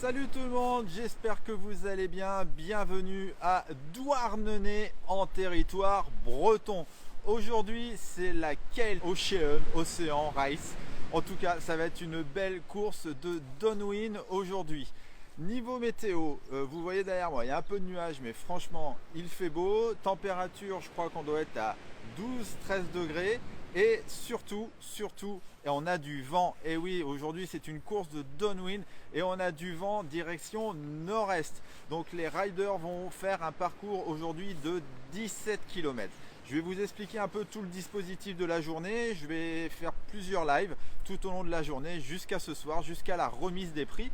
Salut tout le monde, j'espère que vous allez bien. Bienvenue à Douarnenez en territoire breton. Aujourd'hui, c'est la Kelt Ocean Race. En tout cas, ça va être une belle course de downwind aujourd'hui. Niveau météo, vous voyez derrière moi, il y a un peu de nuages, mais franchement, il fait beau. Température, je crois qu'on doit être à 12-13 degrés. Et surtout, et on a du vent. Et oui, aujourd'hui c'est une course de downwind et on a du vent direction nord-est. Donc les riders vont faire un parcours aujourd'hui de 17 km. Je vais vous expliquer un peu tout le dispositif de la journée. Je vais faire plusieurs lives tout au long de la journée jusqu'à ce soir, jusqu'à la remise des prix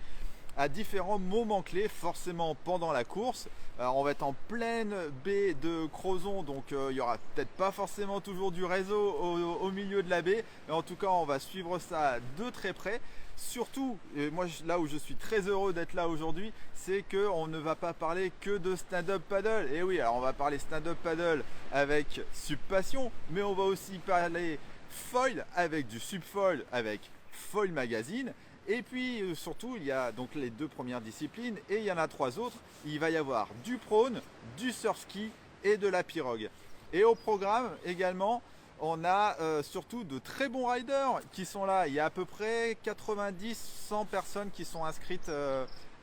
à différents moments clés, forcément pendant la course. Alors on va être en pleine baie de Crozon, donc il n'y aura peut-être pas forcément toujours du réseau au milieu de la baie, mais en tout cas on va suivre ça de très près. Surtout, et moi là où je suis très heureux d'être là aujourd'hui, c'est qu'on ne va pas parler que de stand-up paddle. Et oui, alors on va parler stand-up paddle avec Subpassion, mais on va aussi parler foil avec du subfoil avec Foil Magazine. Et puis surtout, il y a donc les deux premières disciplines et il y en a trois autres. Il va y avoir du prone, du surf ski et de la pirogue. Et au programme également, on a surtout de très bons riders qui sont là. Il y a à peu près 90-100 personnes qui sont inscrites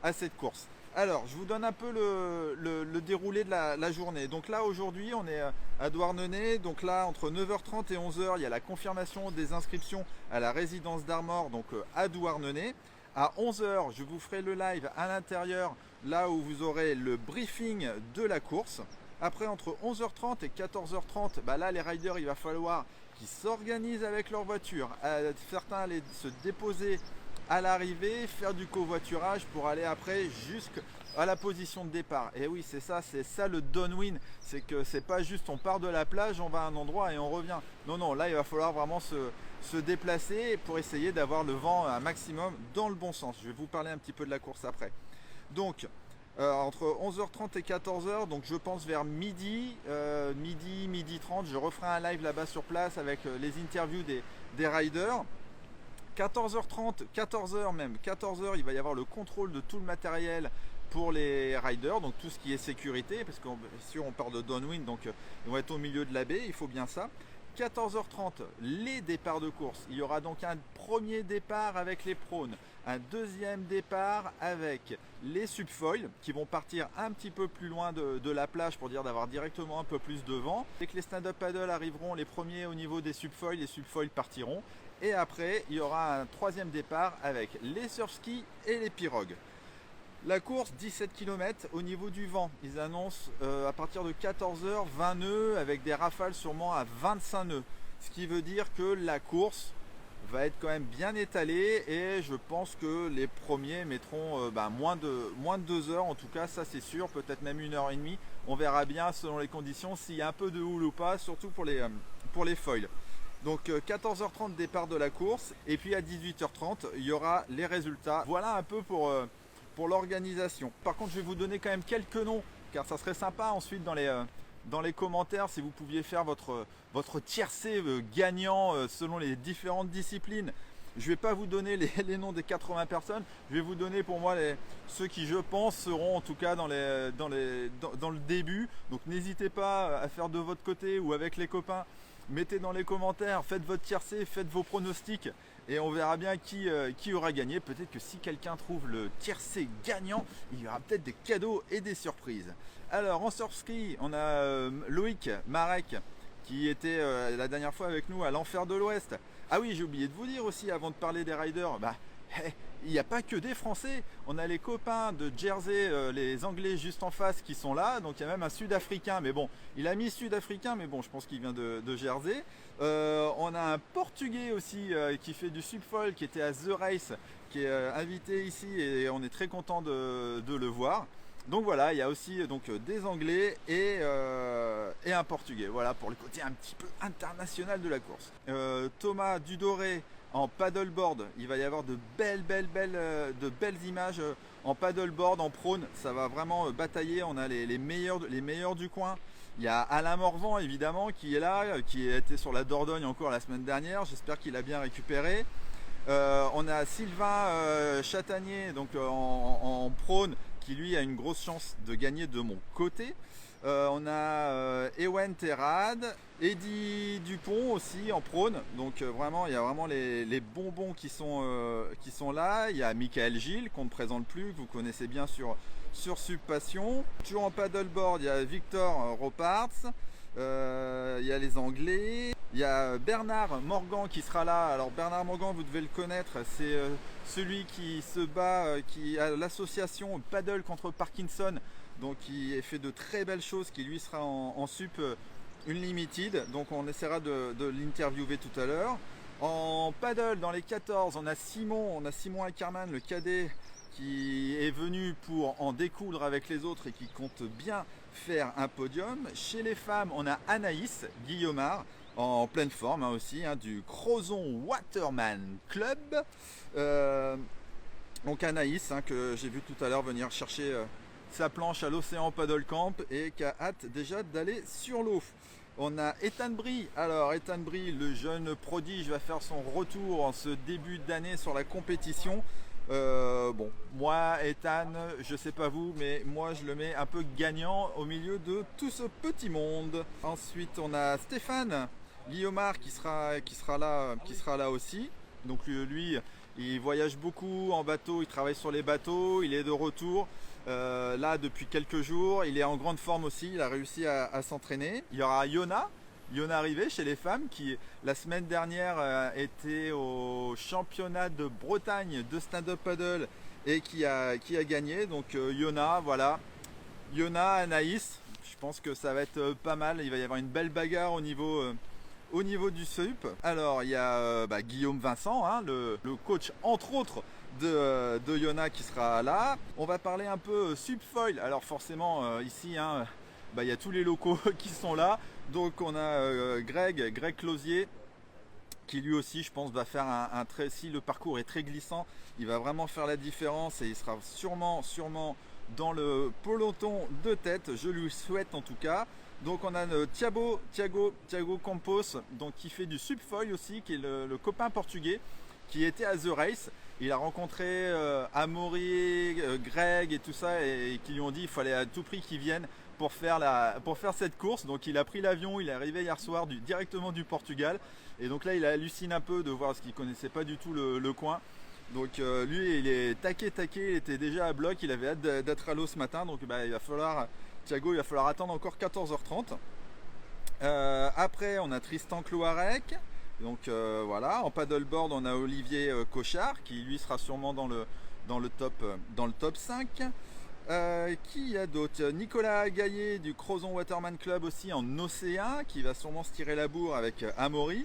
à cette course. Alors, je vous donne un peu le déroulé de la journée. Donc là, aujourd'hui, on est à Douarnenez. Donc là, entre 9h30 et 11h, il y a la confirmation des inscriptions à la résidence d'Armor, donc à Douarnenez. À 11h, je vous ferai le live à l'intérieur, là où vous aurez le briefing de la course. Après, entre 11h30 et 14h30, bah là, les riders, il va falloir qu'ils s'organisent avec leur voiture. Certains allaient se déposer à l'arrivée, faire du covoiturage pour aller après jusqu'à la position de départ. Et oui, c'est ça le downwind, c'est que c'est pas juste on part de la plage, on va à un endroit et on revient. Non, là il va falloir vraiment se déplacer pour essayer d'avoir le vent un maximum dans le bon sens. Je vais vous parler un petit peu de la course après. Donc entre 11h30 et 14h, donc je pense vers midi 30, je referai un live là-bas sur place avec les interviews des riders. 14h30, 14h même, 14h, il va y avoir le contrôle de tout le matériel pour les riders, donc tout ce qui est sécurité, parce que si on part de downwind, donc ils vont être au milieu de la baie, il faut bien ça. 14h30, les départs de course. Il y aura donc un premier départ avec les prones, un deuxième départ avec les subfoils qui vont partir un petit peu plus loin de la plage pour dire d'avoir directement un peu plus de vent. Dès que les stand-up paddle arriveront, les premiers au niveau des subfoils, les subfoils partiront. Et après, il y aura un troisième départ avec les surf skis et les pirogues. La course, 17 km au niveau du vent. Ils annoncent à partir de 14h, 20 nœuds avec des rafales sûrement à 25 nœuds. Ce qui veut dire que la course va être quand même bien étalée et je pense que les premiers mettront moins de 2 heures. En tout cas, ça c'est sûr, peut-être même 1h30. On verra bien selon les conditions s'il y a un peu de houle ou pas, surtout pour les foils. Donc 14h30 départ de la course et puis à 18h30 il y aura les résultats. Voilà un peu pour l'organisation. Par contre je vais vous donner quand même quelques noms car ça serait sympa ensuite dans les commentaires si vous pouviez faire votre tiercé gagnant selon les différentes disciplines. Je ne vais pas vous donner les noms des 80 personnes, je vais vous donner pour moi ceux qui je pense seront en tout cas dans le début. Donc n'hésitez pas à faire de votre côté ou avec les copains. Mettez dans les commentaires, faites votre tiercé, faites vos pronostics et on verra bien qui aura gagné. Peut-être que si quelqu'un trouve le tiercé gagnant, il y aura peut-être des cadeaux et des surprises. Alors en surf ski, on a Loïc Marek qui était la dernière fois avec nous à l'Enfer de l'Ouest. Ah oui, j'ai oublié de vous dire aussi avant de parler des riders, il n'y a pas que des Français, on a les copains de Jersey, les Anglais juste en face qui sont là, donc il y a même un Sud-Africain, mais bon, il a mis Sud-Africain, mais bon, je pense qu'il vient de Jersey. On a un Portugais aussi qui fait du subfoil, qui était à The Race, qui est invité ici et on est très content de le voir. Donc voilà, il y a aussi donc, des Anglais et un Portugais, voilà pour le côté un petit peu international de la course. Thomas Dudoré en paddleboard, il va y avoir de belles images en paddleboard, en prone, ça va vraiment batailler, on a les meilleurs du coin. Il y a Alain Morvan évidemment qui est là, qui était sur la Dordogne encore la semaine dernière, j'espère qu'il a bien récupéré. On a Sylvain Chatanier donc en prône qui lui a une grosse chance de gagner de mon côté. On a Ewen Terrade, Eddy Dupont aussi en prône. Donc vraiment, il y a vraiment les bonbons qui sont là. Il y a Michael Gilles qu'on ne présente plus, que vous connaissez bien sur Subpassion. Toujours en paddleboard, il y a Victor Roparts. Il y a les Anglais. Il y a Bernard Morgan qui sera là. Alors Bernard Morgan, vous devez le connaître, c'est celui qui se bat, qui a l'association Paddle contre Parkinson, donc qui fait de très belles choses, qui lui sera en sup Unlimited. Donc on essaiera de l'interviewer tout à l'heure. En paddle, dans les 14, on a Simon Ackerman, le cadet, qui est venu pour en découdre avec les autres et qui compte bien faire un podium. Chez les femmes, on a Anaïs Guillaumard, en pleine forme aussi, du Crozon Waterman Club. Donc Anaïs, que j'ai vu tout à l'heure venir chercher sa planche à l'Océan Paddle Camp et qui a hâte déjà d'aller sur l'eau. On a Ethan Brie. Alors Ethan Brie, le jeune prodige, va faire son retour en ce début d'année sur la compétition. Bon, moi Ethan, je sais pas vous, mais moi je le mets un peu gagnant au milieu de tout ce petit monde. Ensuite on a Stéphane Guillaumard qui sera là aussi. Donc lui il voyage beaucoup en bateau, il travaille sur les bateaux, il est de retour là depuis quelques jours, il est en grande forme aussi, il a réussi à s'entraîner. Il y aura Yona Rivet chez les femmes qui la semaine dernière était au championnat de Bretagne de stand-up paddle et qui a gagné. Donc Yona, voilà, Yona, Anaïs, je pense que ça va être pas mal, il va y avoir une belle bagarre au niveau du SUP. Alors il y a Guillaume Vincent, le coach entre autres de Yona qui sera là. On va parler un peu Subfoil. Alors forcément ici il y a tous les locaux qui sont là. Donc on a Greg Closier qui lui aussi je pense va faire un très, si le parcours est très glissant, il va vraiment faire la différence et il sera sûrement dans le peloton de tête, je lui souhaite en tout cas. Donc on a Thiago Campos, donc qui fait du Subfoil aussi, qui est le copain portugais qui était à The Race. Il a rencontré Amaury, Greg et tout ça et qui lui ont dit qu'il fallait à tout prix qu'ils viennent pour faire cette course. Donc il a pris l'avion, il est arrivé hier soir directement du Portugal et donc là il hallucine un peu de voir parce qu'il connaissait pas du tout le coin. Donc lui il est taqué, il était déjà à bloc, il avait hâte d'être à l'eau ce matin. Donc Thiago il va falloir attendre encore 14h30. Après on a Tristan Cloarec. Donc voilà, en paddleboard on a Olivier Cochard qui lui sera sûrement dans le top 5. Qui y a d'autres? Nicolas Gaillet du Crozon Waterman Club aussi en océan qui va sûrement se tirer la bourre avec Amaury.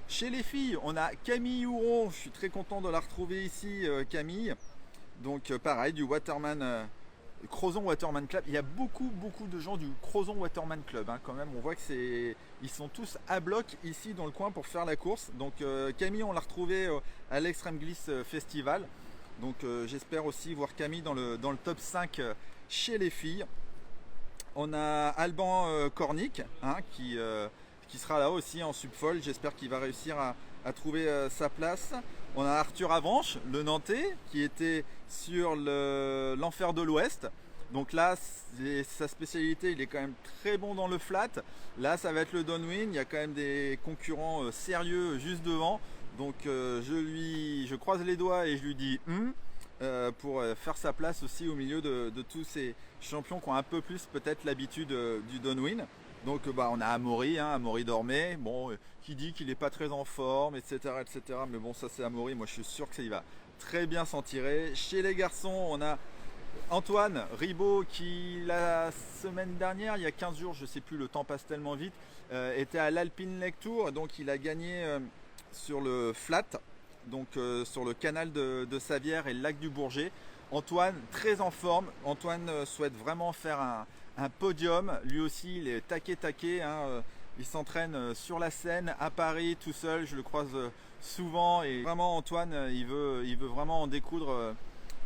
Chez les filles on a Camille Houron, je suis très content de la retrouver ici Camille. Donc pareil du Crozon Waterman Club. Il y a beaucoup de gens du Crozon Waterman Club quand même. On voit que ils sont tous à bloc ici dans le coin pour faire la course. Donc Camille on l'a retrouvé à l'Extreme Glisse Festival. Donc j'espère aussi voir Camille dans le top 5 chez les filles. On a Alban Cornic qui sera là aussi en subfoil. J'espère qu'il va réussir à trouver sa place. On a Arthur Avanche, le Nantais, qui était sur l'Enfer de l'Ouest. Donc là, sa spécialité, il est quand même très bon dans le flat. Là, ça va être le downwind. Il y a quand même des concurrents sérieux juste devant. Donc je croise les doigts et je lui dis pour faire sa place aussi au milieu de tous ces champions qui ont un peu plus peut-être l'habitude du downwind. Donc on a Amaury Dormé, qui dit qu'il n'est pas très en forme, etc. Mais bon, ça c'est Amaury, moi je suis sûr que il va très bien s'en tirer. Chez les garçons, on a Antoine Ribaud qui la semaine dernière, il y a 15 jours, je ne sais plus, le temps passe tellement vite, était à l'Alpine Lake Tour, donc il a gagné sur le flat, donc sur le canal de Savière et le lac du Bourget. Antoine très en forme, Antoine souhaite vraiment faire un podium, lui aussi il est taqué, il s'entraîne sur la Seine à Paris tout seul, je le croise souvent et vraiment Antoine il veut vraiment en découdre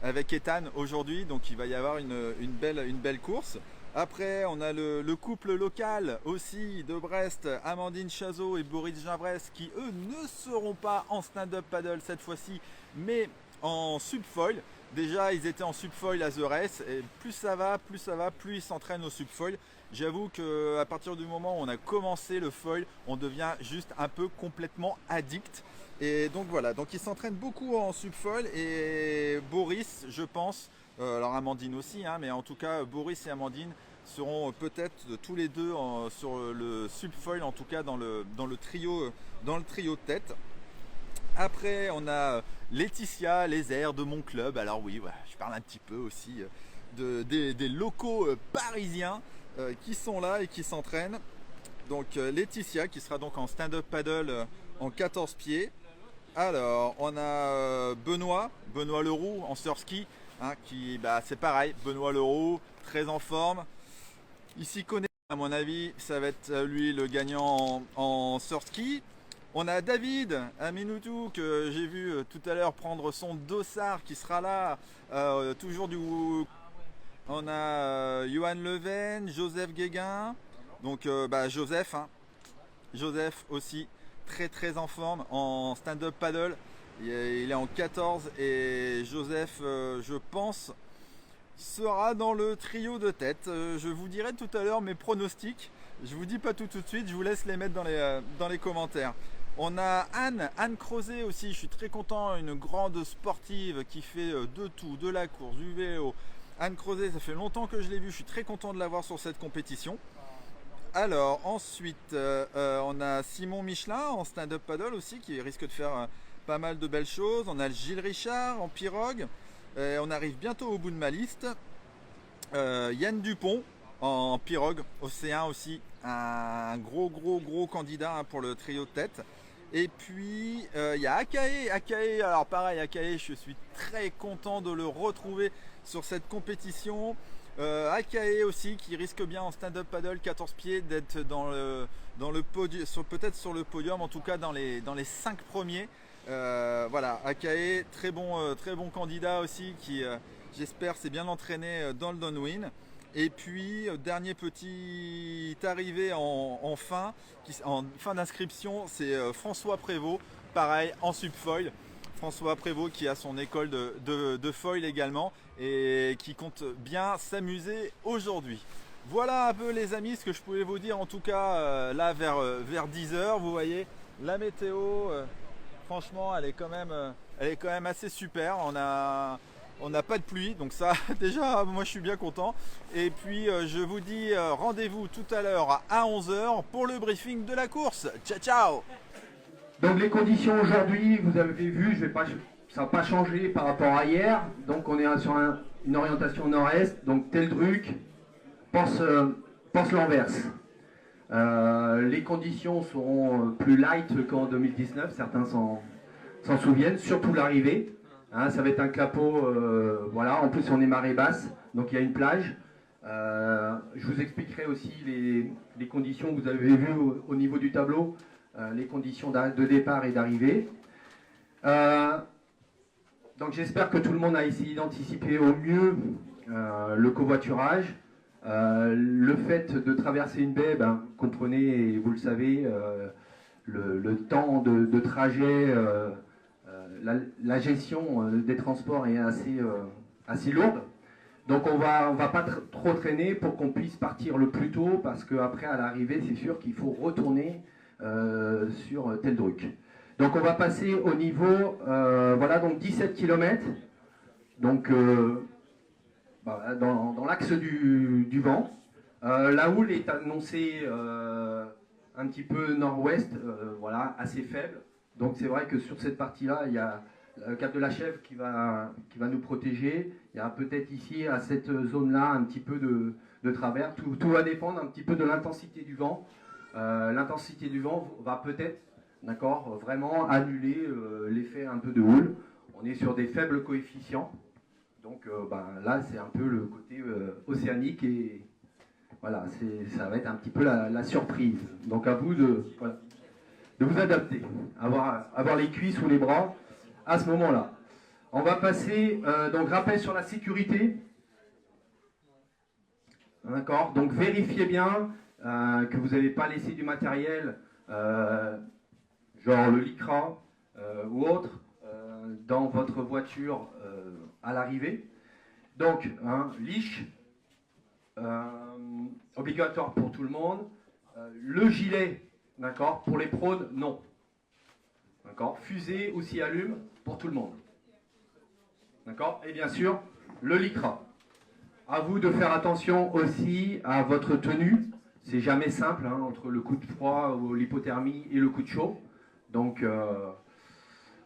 avec Ethan aujourd'hui, donc il va y avoir une belle course. Après, on a le couple local aussi de Brest, Amandine Chazot et Boris Gimbrès, qui eux ne seront pas en stand-up paddle cette fois-ci, mais en subfoil. Déjà, ils étaient en subfoil à The Race, et plus ça va, plus ils s'entraînent au subfoil. J'avoue qu'à partir du moment où on a commencé le foil, on devient juste un peu complètement addict. Et donc voilà, donc ils s'entraînent beaucoup en subfoil, et Boris, je pense, alors Amandine aussi, hein, mais en tout cas Boris et Amandine seront peut-être tous les deux sur le subfoil, en tout cas dans le trio de tête. Après on a Laetitia, les airs de mon club. Alors oui, voilà, je parle un petit peu aussi des locaux parisiens qui sont là et qui s'entraînent. Donc Laetitia qui sera donc en stand-up paddle en 14 pieds. Alors, on a Benoît Leroux en surski, hein, qui, c'est pareil, Benoît Leroux, très en forme. Il s'y connaît, à mon avis, ça va être lui le gagnant en surski. On a David Aminoutou, que j'ai vu tout à l'heure prendre son dossard, qui sera là, toujours du... On a Johan Leven, Joseph Guéguin, donc Joseph, hein. Joseph aussi, très en forme en stand-up paddle. Il est en 14 et Joseph, je pense, sera dans le trio de tête. Je vous dirai tout à l'heure mes pronostics. Je vous dis pas tout de suite, je vous laisse les mettre dans les commentaires. On a Anne Crozet aussi, je suis très content, une grande sportive qui fait de tout, de la course, du vélo. Anne Crozet, ça fait longtemps que je l'ai vue, je suis très content de la voir sur cette compétition. Alors ensuite on a Simon Michelin en stand-up paddle aussi, qui risque de faire pas mal de belles choses. On a Gilles Richard en pirogue, on arrive bientôt au bout de ma liste. Yann Dupont en pirogue océan aussi, un gros candidat, hein, pour le trio de tête. Et puis il y a Akae, alors pareil, Akae, je suis très content de le retrouver sur cette compétition. Akae aussi, qui risque bien en stand-up paddle 14 pieds d'être dans le podium, peut-être sur le podium, en tout cas dans les 5 premiers. Voilà, Akae, très bon candidat aussi, qui j'espère s'est bien entraîné dans le downwind. Et puis dernier petit arrivé en fin d'inscription, c'est François Prévost, pareil en subfoil. François Prévost qui a son école de foil également et qui compte bien s'amuser aujourd'hui. Voilà un peu les amis ce que je pouvais vous dire, en tout cas là vers 10h. Vous voyez la météo, franchement elle est quand même assez super. On n'a pas de pluie, donc ça déjà moi je suis bien content. Et puis je vous dis rendez-vous tout à l'heure à 11h pour le briefing de la course. Ciao. Donc les conditions aujourd'hui, vous avez vu, ça n'a pas changé par rapport à hier. Donc on est sur une orientation nord-est, donc Teldruc, Porce-Lanvers. Les conditions seront plus light qu'en 2019, certains s'en souviennent, surtout l'arrivée. Hein, ça va être un clapot, voilà, en plus on est marée basse, donc il y a une plage. Je vous expliquerai aussi les conditions que vous avez vues au niveau du tableau. Les conditions de départ et d'arrivée. Donc j'espère que tout le monde a essayé d'anticiper au mieux le covoiturage. Le fait de traverser une baie, comprenez, et vous le savez, le temps de trajet, la gestion des transports est assez lourde. Donc on va pas trop traîner pour qu'on puisse partir le plus tôt, parce qu'après à l'arrivée c'est sûr qu'il faut retourner sur Teldruc. Donc on va passer au niveau, voilà, donc 17 km, donc dans l'axe du vent. La houle est annoncée un petit peu nord-ouest, voilà, assez faible. Donc c'est vrai que sur cette partie-là, il y a le cap de la Chèvre qui va nous protéger. Il y a peut-être ici, à cette zone-là, un petit peu de travers. Tout va dépendre un petit peu de l'intensité du vent. L'intensité du vent va peut-être, d'accord, vraiment annuler l'effet un peu de houle. On est sur des faibles coefficients, donc là c'est un peu le côté océanique, et voilà, ça va être un petit peu la surprise. Donc à vous de vous adapter, avoir les cuisses ou les bras à ce moment-là. On va passer, donc rappel sur la sécurité. D'accord? Donc vérifiez bien que vous n'avez pas laissé du matériel, genre le Lycra ou autre, dans votre voiture à l'arrivée. Donc, leash, obligatoire pour tout le monde. Le gilet, d'accord? Pour les prônes, non. D'accord? Fusée aussi allume pour tout le monde. D'accord? Et bien sûr, le Lycra. À vous de faire attention aussi à votre tenue. C'est jamais simple entre le coup de froid ou l'hypothermie et le coup de chaud. Donc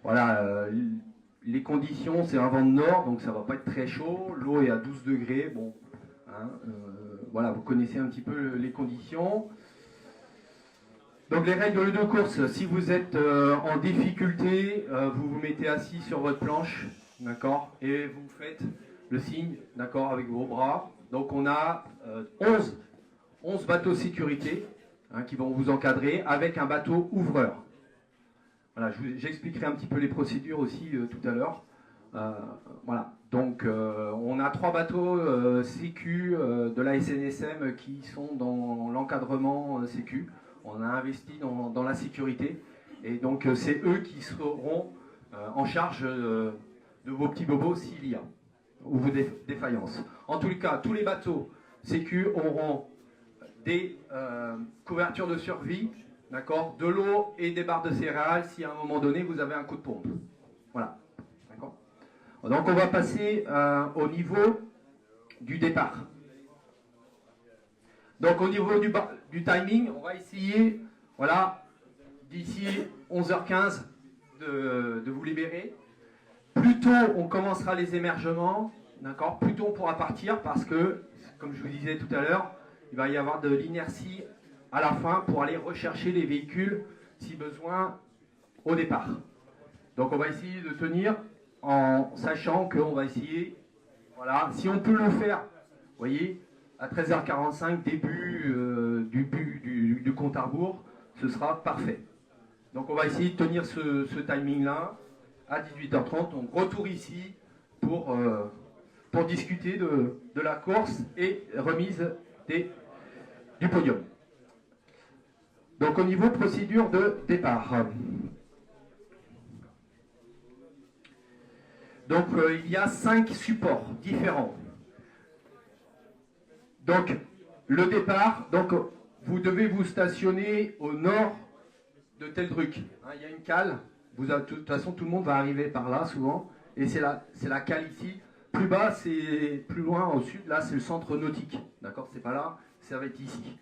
voilà, les conditions, c'est un vent de nord, donc ça va pas être très chaud. L'eau est à 12 degrés. Bon, voilà, vous connaissez un petit peu les conditions. Donc les règles de course, si vous êtes en difficulté, vous vous mettez assis sur votre planche, d'accord, et vous faites le signe, d'accord, avec vos bras. Donc on a 11 bateaux sécurité qui vont vous encadrer avec un bateau ouvreur. Voilà, j'expliquerai un petit peu les procédures aussi tout à l'heure. Voilà, donc on a 3 bateaux sécu de la SNSM qui sont dans l'encadrement sécu. On a investi dans la sécurité et donc c'est eux qui seront en charge de vos petits bobos s'il y a ou vos défaillances. En tous les cas, tous les bateaux sécu auront des couvertures de survie, d'accord, de l'eau et des barres de céréales si à un moment donné vous avez un coup de pompe. Voilà, d'accord. Donc on va passer au niveau du départ. Donc au niveau du timing, on va essayer, voilà, d'ici 11h15 de vous libérer. Plus tôt on commencera les émergements, d'accord, plus tôt on pourra partir parce que, comme je vous disais tout à l'heure, il va y avoir de l'inertie à la fin pour aller rechercher les véhicules si besoin au départ. Donc on va essayer de tenir en sachant qu'on va essayer, voilà, si on peut le faire, vous voyez, à 13h45, début du compte à rebours, ce sera parfait. Donc on va essayer de tenir ce timing-là à 18h30. Donc retour ici pour discuter de la course et remise du podium. Donc au niveau procédure de départ. Donc il y a 5 supports différents. Donc le départ, donc vous devez vous stationner au nord de Teldruck. Il y a une cale. De toute façon, tout le monde va arriver par là souvent. Et c'est la cale ici. Plus bas, c'est plus loin au sud. Là, c'est le centre nautique. D'accord? C'est pas là, ça va être ici.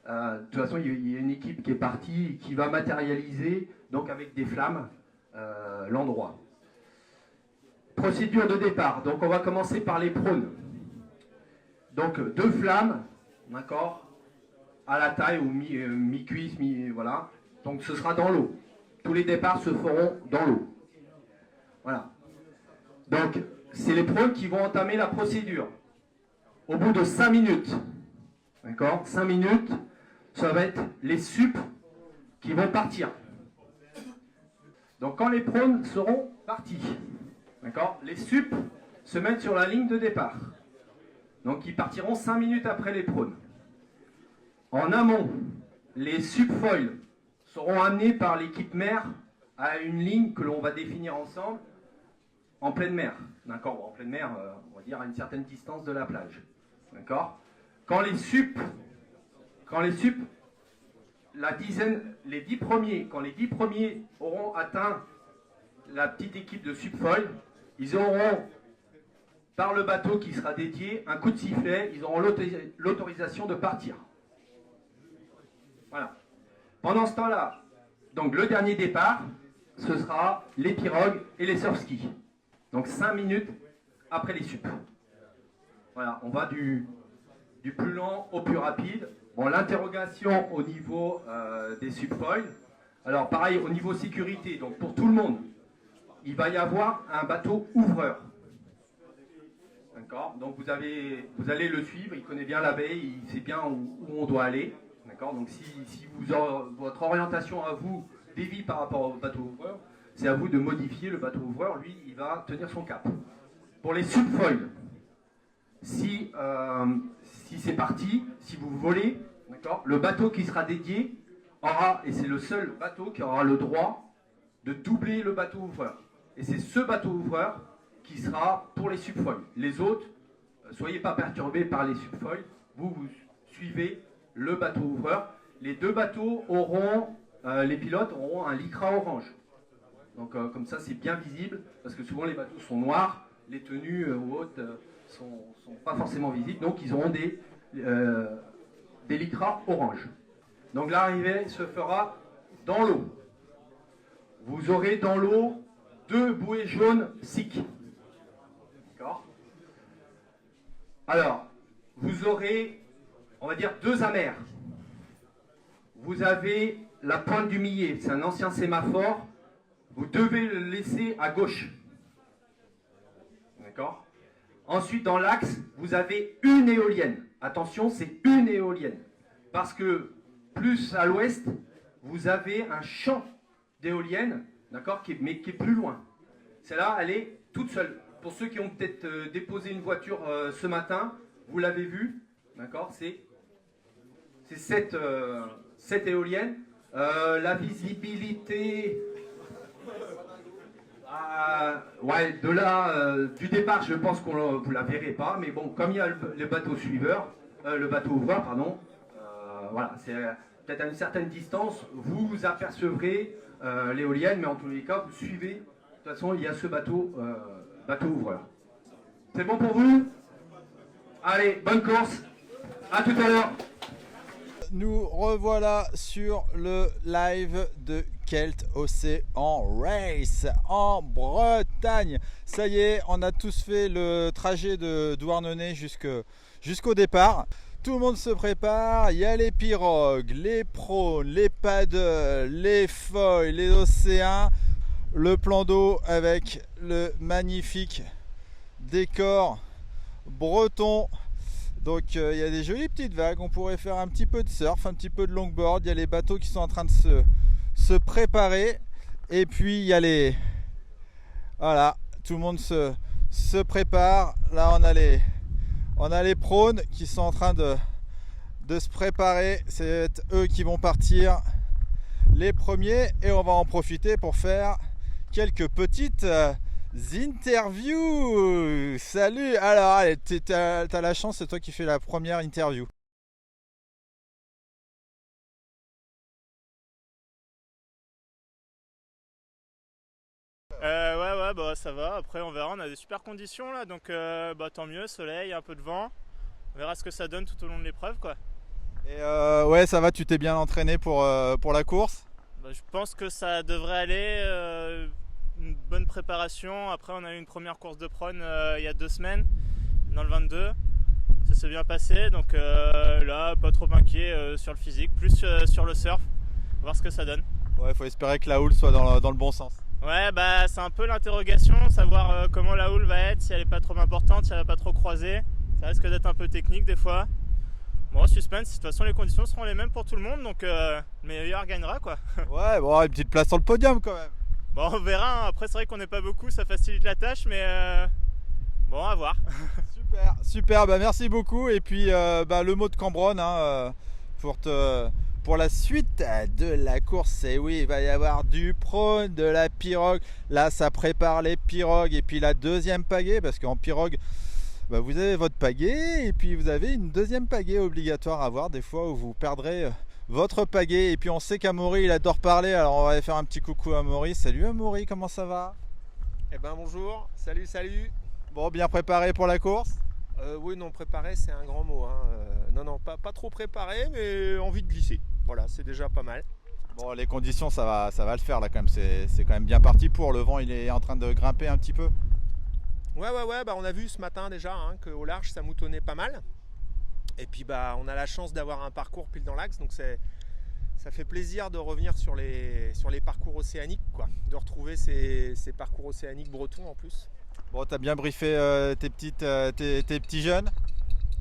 De toute façon, il y a une équipe qui est partie, qui va matérialiser, donc avec des flammes, l'endroit. Procédure de départ. Donc, on va commencer par les prônes. Donc, 2 flammes, d'accord, à la taille ou mi-cuisse, voilà. Donc, ce sera dans l'eau. Tous les départs se feront dans l'eau. Voilà. Donc, c'est les prônes qui vont entamer la procédure. Au bout de 5 minutes, d'accord, 5 minutes, ça va être les sups qui vont partir. Donc, quand les prônes seront partis, d'accord, les sups se mettent sur la ligne de départ. Donc, ils partiront 5 minutes après les prônes. En amont, les subfoils seront amenés par l'équipe mer à une ligne que l'on va définir ensemble en pleine mer. D'accord, en pleine mer, on va dire à une certaine distance de la plage. D'accord. Quand les sups, les 10 premiers auront atteint la petite équipe de subfoil, ils auront, par le bateau qui sera dédié, un coup de sifflet, ils auront l'autorisation de partir. Voilà. Pendant ce temps-là, donc le dernier départ, ce sera les pirogues et les surf-skis. Donc 5 minutes après les sups. Voilà, on va du plus lent au plus rapide. Bon, l'interrogation au niveau des subfoils. Alors pareil, au niveau sécurité, donc pour tout le monde, il va y avoir un bateau ouvreur. D'accord. Donc vous allez le suivre, il connaît bien la baie, il sait bien où on doit aller. D'accord. Donc si votre orientation à vous dévie par rapport au bateau ouvreur, c'est à vous de modifier le bateau ouvreur. Lui, il va tenir son cap. Pour les subfoils, si si c'est parti, si vous volez, d'accord, le bateau qui sera dédié aura, et c'est le seul bateau qui aura le droit de doubler le bateau ouvreur. Et c'est ce bateau ouvreur qui sera pour les subfoils. Les autres, soyez pas perturbés par les subfoils, vous suivez le bateau ouvreur. Les deux bateaux auront, les pilotes auront un lycra orange. Donc comme ça c'est bien visible, parce que souvent les bateaux sont noirs, les tenues ou autres sont pas forcément visibles, donc ils auront des lycra orange. Donc l'arrivée se fera dans l'eau. Vous aurez dans l'eau 2 bouées jaunes SIC. D'accord. Alors, vous aurez, on va dire, 2 amers. Vous avez la pointe du millet, c'est un ancien sémaphore. Vous devez le laisser à gauche. D'accord. Ensuite, dans l'axe, vous avez une éolienne. Attention, c'est une éolienne. Parce que plus à l'ouest, vous avez un champ d'éoliennes, d'accord, mais qui est plus loin. Celle-là, elle est toute seule. Pour ceux qui ont peut-être déposé une voiture ce matin, vous l'avez vu, d'accord, c'est cette éolienne. La visibilité, ouais, de là, du départ, je pense que vous la verrez pas, mais bon, comme il y a le bateau suiveur, le bateau ouvreur, pardon, voilà, c'est peut-être à une certaine distance, vous apercevrez l'éolienne, mais en tous les cas, vous suivez. De toute façon, il y a ce bateau ouvreur. C'est bon pour vous? Allez, bonne course. À tout à l'heure. Nous revoilà sur le live de Kelt Océan Race en Bretagne. Ça y est, on a tous fait le trajet de Douarnenez jusqu'au départ. Tout le monde se prépare, il y a les pirogues, les prônes, les paddles, les foils, les océans, le plan d'eau avec le magnifique décor breton. Donc il y a des jolies petites vagues, on pourrait faire un petit peu de surf, un petit peu de longboard, il y a les bateaux qui sont en train de se préparer. Et puis il y a les... Voilà, tout le monde se prépare. Là on a les prônes qui sont en train de se préparer. C'est eux qui vont partir les premiers. Et on va en profiter pour faire quelques petites interviews. Salut. Alors, allez, t'as la chance, c'est toi qui fais la première interview. Ouais, bah ça va. Après, on verra. On a des super conditions là, donc bah tant mieux. Soleil, un peu de vent. On verra ce que ça donne tout au long de l'épreuve, quoi. Et ouais, ça va. Tu t'es bien entraîné pour la course? Bah, je pense que ça devrait aller. Une bonne préparation. Après, on a eu une première course de prône il y a 2 semaines, dans le 22. Ça s'est bien passé, donc là, pas trop inquiet sur le physique, plus sur le surf. On va voir ce que ça donne. Ouais, faut espérer que la houle soit dans le bon sens. Ouais, bah c'est un peu l'interrogation, savoir comment la houle va être, si elle est pas trop importante, si elle va pas trop croiser. Ça risque d'être un peu technique des fois. Bon, suspense, de toute façon les conditions seront les mêmes pour tout le monde, donc le meilleur gagnera, quoi. Ouais, bon, une petite place sur le podium quand même. Bon, on verra, hein. Après c'est vrai qu'on n'est pas beaucoup, ça facilite la tâche, mais bon, à voir. Super, bah merci beaucoup. Et puis le mot de Cambronne hein, pour la suite de la course. Et oui, il va y avoir du prône, de la pirogue. Là, ça prépare les pirogues. Et puis la deuxième pagaie, parce qu'en pirogue, bah, vous avez votre pagaie. Et puis vous avez une deuxième pagaie obligatoire à avoir. Des fois où vous perdrez votre pagaie. Et puis on sait qu'Amaury, il adore parler. Alors on va aller faire un petit coucou à Amaury. Salut Amaury, comment ça va? Eh ben bonjour, salut. Bon, bien préparé pour la course? Oui, non, préparé, c'est un grand mot. Hein. Non, pas trop préparé, mais envie de glisser. Voilà, c'est déjà pas mal. Bon, les conditions, ça va le faire là quand même. C'est quand même bien parti pour. Le vent, il est en train de grimper un petit peu. Ouais, bah, on a vu ce matin déjà hein, qu'au large, ça moutonnait pas mal. Et puis, bah, on a la chance d'avoir un parcours pile dans l'axe, donc ça fait plaisir de revenir sur les parcours océaniques, quoi. De retrouver ces parcours océaniques bretons en plus. Bon, t'as bien briefé tes petits jeunes?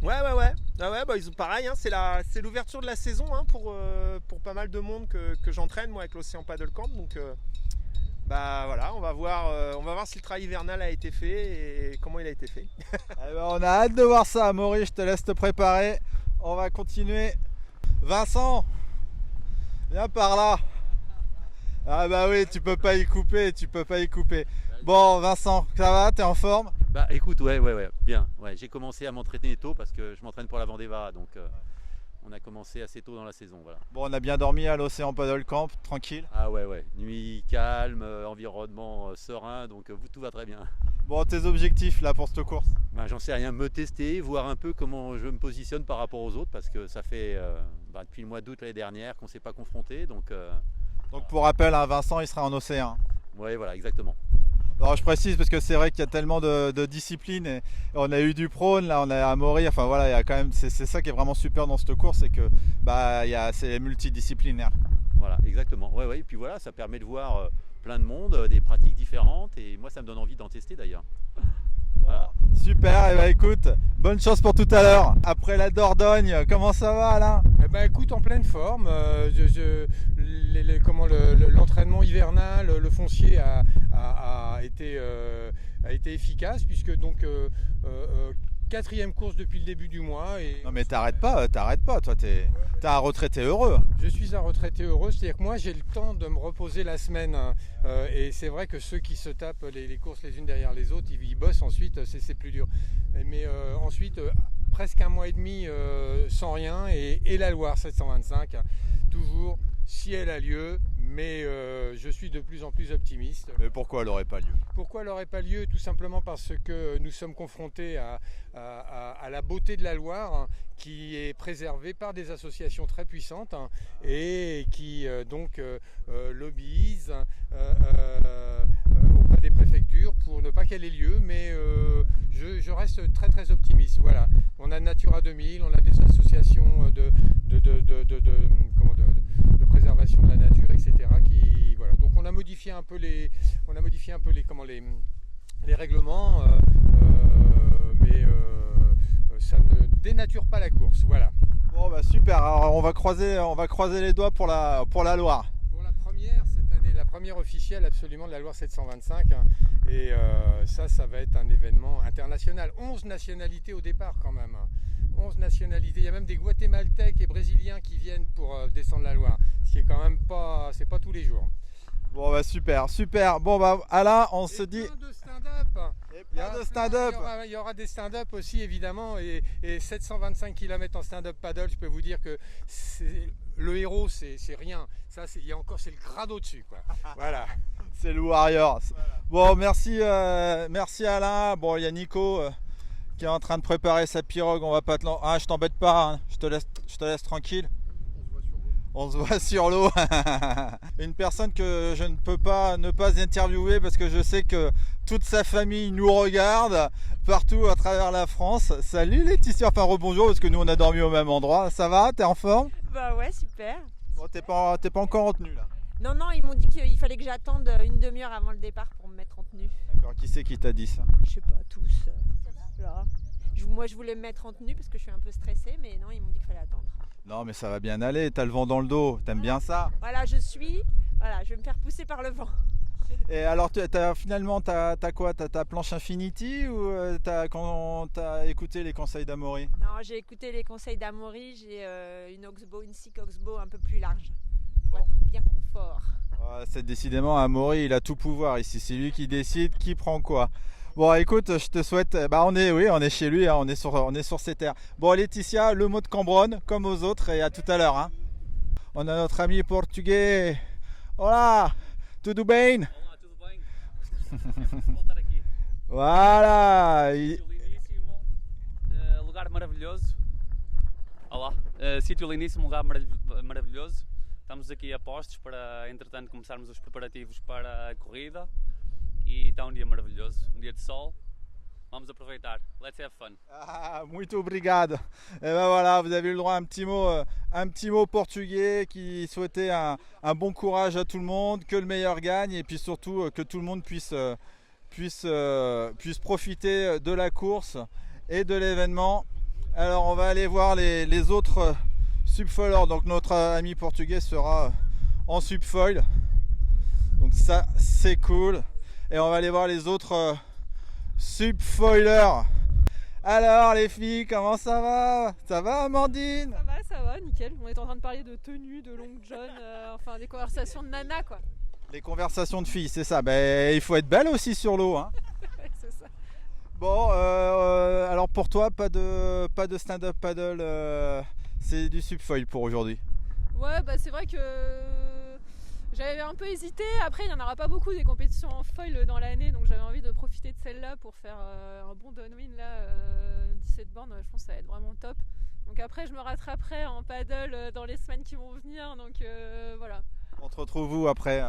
Ouais, bah, ils ont pareil, hein, c'est l'ouverture de la saison hein, pour pas mal de monde que j'entraîne moi avec l'Océan Paddle Camp. Donc Bah voilà, on va voir si le travail hivernal a été fait et comment il a été fait. Eh ben, on a hâte de voir ça, Amaury, je te laisse te préparer. On va continuer. Vincent, viens par là. Ah bah oui, tu peux pas y couper. Bon, Vincent, ça va, t'es en forme? Bah écoute, ouais, bien. Ouais, j'ai commencé à m'entraîner tôt parce que je m'entraîne pour la Vendée-Va, donc on a commencé assez tôt dans la saison, voilà. Bon, on a bien dormi à l'Océan Paddle Camp, tranquille. Ah ouais, nuit calme, environnement serein, donc tout va très bien. Bon, tes objectifs là pour cette course? Ben, j'en sais rien, me tester, voir un peu comment je me positionne par rapport aux autres, parce que ça fait depuis le mois d'août l'année dernière qu'on ne s'est pas confronté, donc pour rappel, hein, Vincent il sera en océan. ouais, voilà, exactement. Alors je précise parce que c'est vrai qu'il y a tellement de disciplines et on a eu du prône, là on a Amaury, enfin voilà, il y a quand même, c'est ça qui est vraiment super dans cette course, c'est que c'est multidisciplinaire. Voilà, exactement. Ouais, et puis voilà, ça permet de voir plein de monde, des pratiques différentes, et moi ça me donne envie d'en tester d'ailleurs. Voilà. Super, et bah écoute, bonne chance pour tout à l'heure. Après la Dordogne, comment ça va Alain? Eh ben écoute, en pleine forme, l'entraînement hivernal, le foncier a été efficace puisque donc 4e course depuis le début du mois. Non mais t'arrêtes pas, toi t'es un retraité heureux. Je suis un retraité heureux, c'est-à-dire que moi j'ai le temps de me reposer la semaine et c'est vrai que ceux qui se tapent les courses les unes derrière les autres, ils bossent ensuite, c'est plus dur. Mais ensuite, presque un mois et demi sans rien et la Loire 725, toujours si elle a lieu, mais je suis de plus en plus optimiste. Mais pourquoi elle n'aurait pas lieu? Pourquoi elle n'aurait pas lieu? Tout simplement parce que nous sommes confrontés à la beauté de la Loire, hein, qui est préservée par des associations très puissantes hein, et qui donc lobbyisent auprès des préfectures pour ne pas qu'elle ait lieu, mais je reste très très optimiste. Voilà. On a Natura 2000, on a des associations de préservation de la nature, etc. Voilà. Donc on a modifié un peu les règlements, mais ça ne dénature pas la course. Voilà. Bon bah super. Alors on va croiser les doigts pour la Loire. Pour la première cette année, la première officielle absolument de la Loire 725. Et ça va être un événement international. 11 nationalités au départ quand même. 11 nationalités. Il y a même des Guatémaltèques et Brésiliens qui viennent pour descendre la Loire. Ce qui est quand même pas tous les jours. Bon bah super. Bon bah Alain, on se dit. Plein de stand-up. Il y aura des stand-up aussi évidemment et 725 km en stand-up paddle, je peux vous dire que le héros c'est rien. Ça c'est le grade au-dessus quoi. Voilà. C'est le warrior. Voilà. Bon merci Alain. Bon il y a Nico qui est en train de préparer sa pirogue. On va pas te je t'embête pas, hein. Je te laisse tranquille. On se voit sur l'eau. Une personne que je ne peux pas ne pas interviewer parce que je sais que toute sa famille nous regarde partout à travers la France. Salut Laetitia, enfin rebonjour parce que nous on a dormi au même endroit. Ça va? T'es en forme? Bah ouais, super. Bon, t'es pas encore en tenue là? Non, ils m'ont dit qu'il fallait que j'attende une demi-heure avant le départ pour me mettre en tenue. D'accord, qui c'est qui t'a dit ça? Je sais pas, tous. Là. Moi je voulais me mettre en tenue parce que je suis un peu stressée, mais non, ils m'ont dit qu'il fallait attendre. Non mais ça va bien aller, t'as le vent dans le dos, t'aimes bien ça? Voilà, je vais me faire pousser par le vent. Et alors finalement t'as quoi? T'as ta planche Infinity ou t'as écouté les conseils d'Amaury? Non, j'ai écouté les conseils d'Amaury, j'ai une Sick Oxbow un peu plus large pour être bien confort. Ouais, c'est décidément Amaury, il a tout pouvoir ici, c'est lui qui décide qui prend quoi. Bon écoute, je te souhaite, on est chez lui, hein, on est sur ses terres. Bon Laetitia, le mot de Cambronne, comme aux autres, et à tout à l'heure. Hein. On a notre ami portugais. Olá, tudo bem? Olá, tudo bem? Bom estar aqui. Voilà. Sítio lindíssimo, lugar maravilhoso. Olá, sítio lindíssimo, lugar maravilhoso. Estamos aqui a postos para, entretanto, começarmos os preparativos para a corrida. E está dia maravilhoso, dia de sol. Vamos aproveitar. Let's have fun. Ah, muito obrigado. Et ben voilà, vous avez eu le droit à un petit mot portugais qui souhaitait un bon courage à tout le monde, que le meilleur gagne et puis surtout que tout le monde puisse profiter de la course et de l'événement. Alors on va aller voir les autres subfoilers. Donc notre ami portugais sera en subfoil. Donc ça c'est cool. Et on va aller voir les autres subfoilers. Alors les filles, comment ça va? Ça va Amandine? Ça va, nickel. On est en train de parler de tenue, de long john, enfin des conversations de nana quoi. Les conversations de filles, c'est ça. Ben, il faut être belle aussi sur l'eau. Hein. C'est ça. Bon, alors pour toi, pas de stand-up paddle, c'est du subfoil pour aujourd'hui. Ouais, bah c'est vrai que j'avais un peu hésité. Après, il n'y en aura pas beaucoup des compétitions en foil dans l'année, donc j'avais envie de profiter de celle-là pour faire un bon downwind là, 17 bornes. Je pense que ça va être vraiment top. Donc après, je me rattraperai en paddle dans les semaines qui vont venir. Donc voilà. On te retrouve où après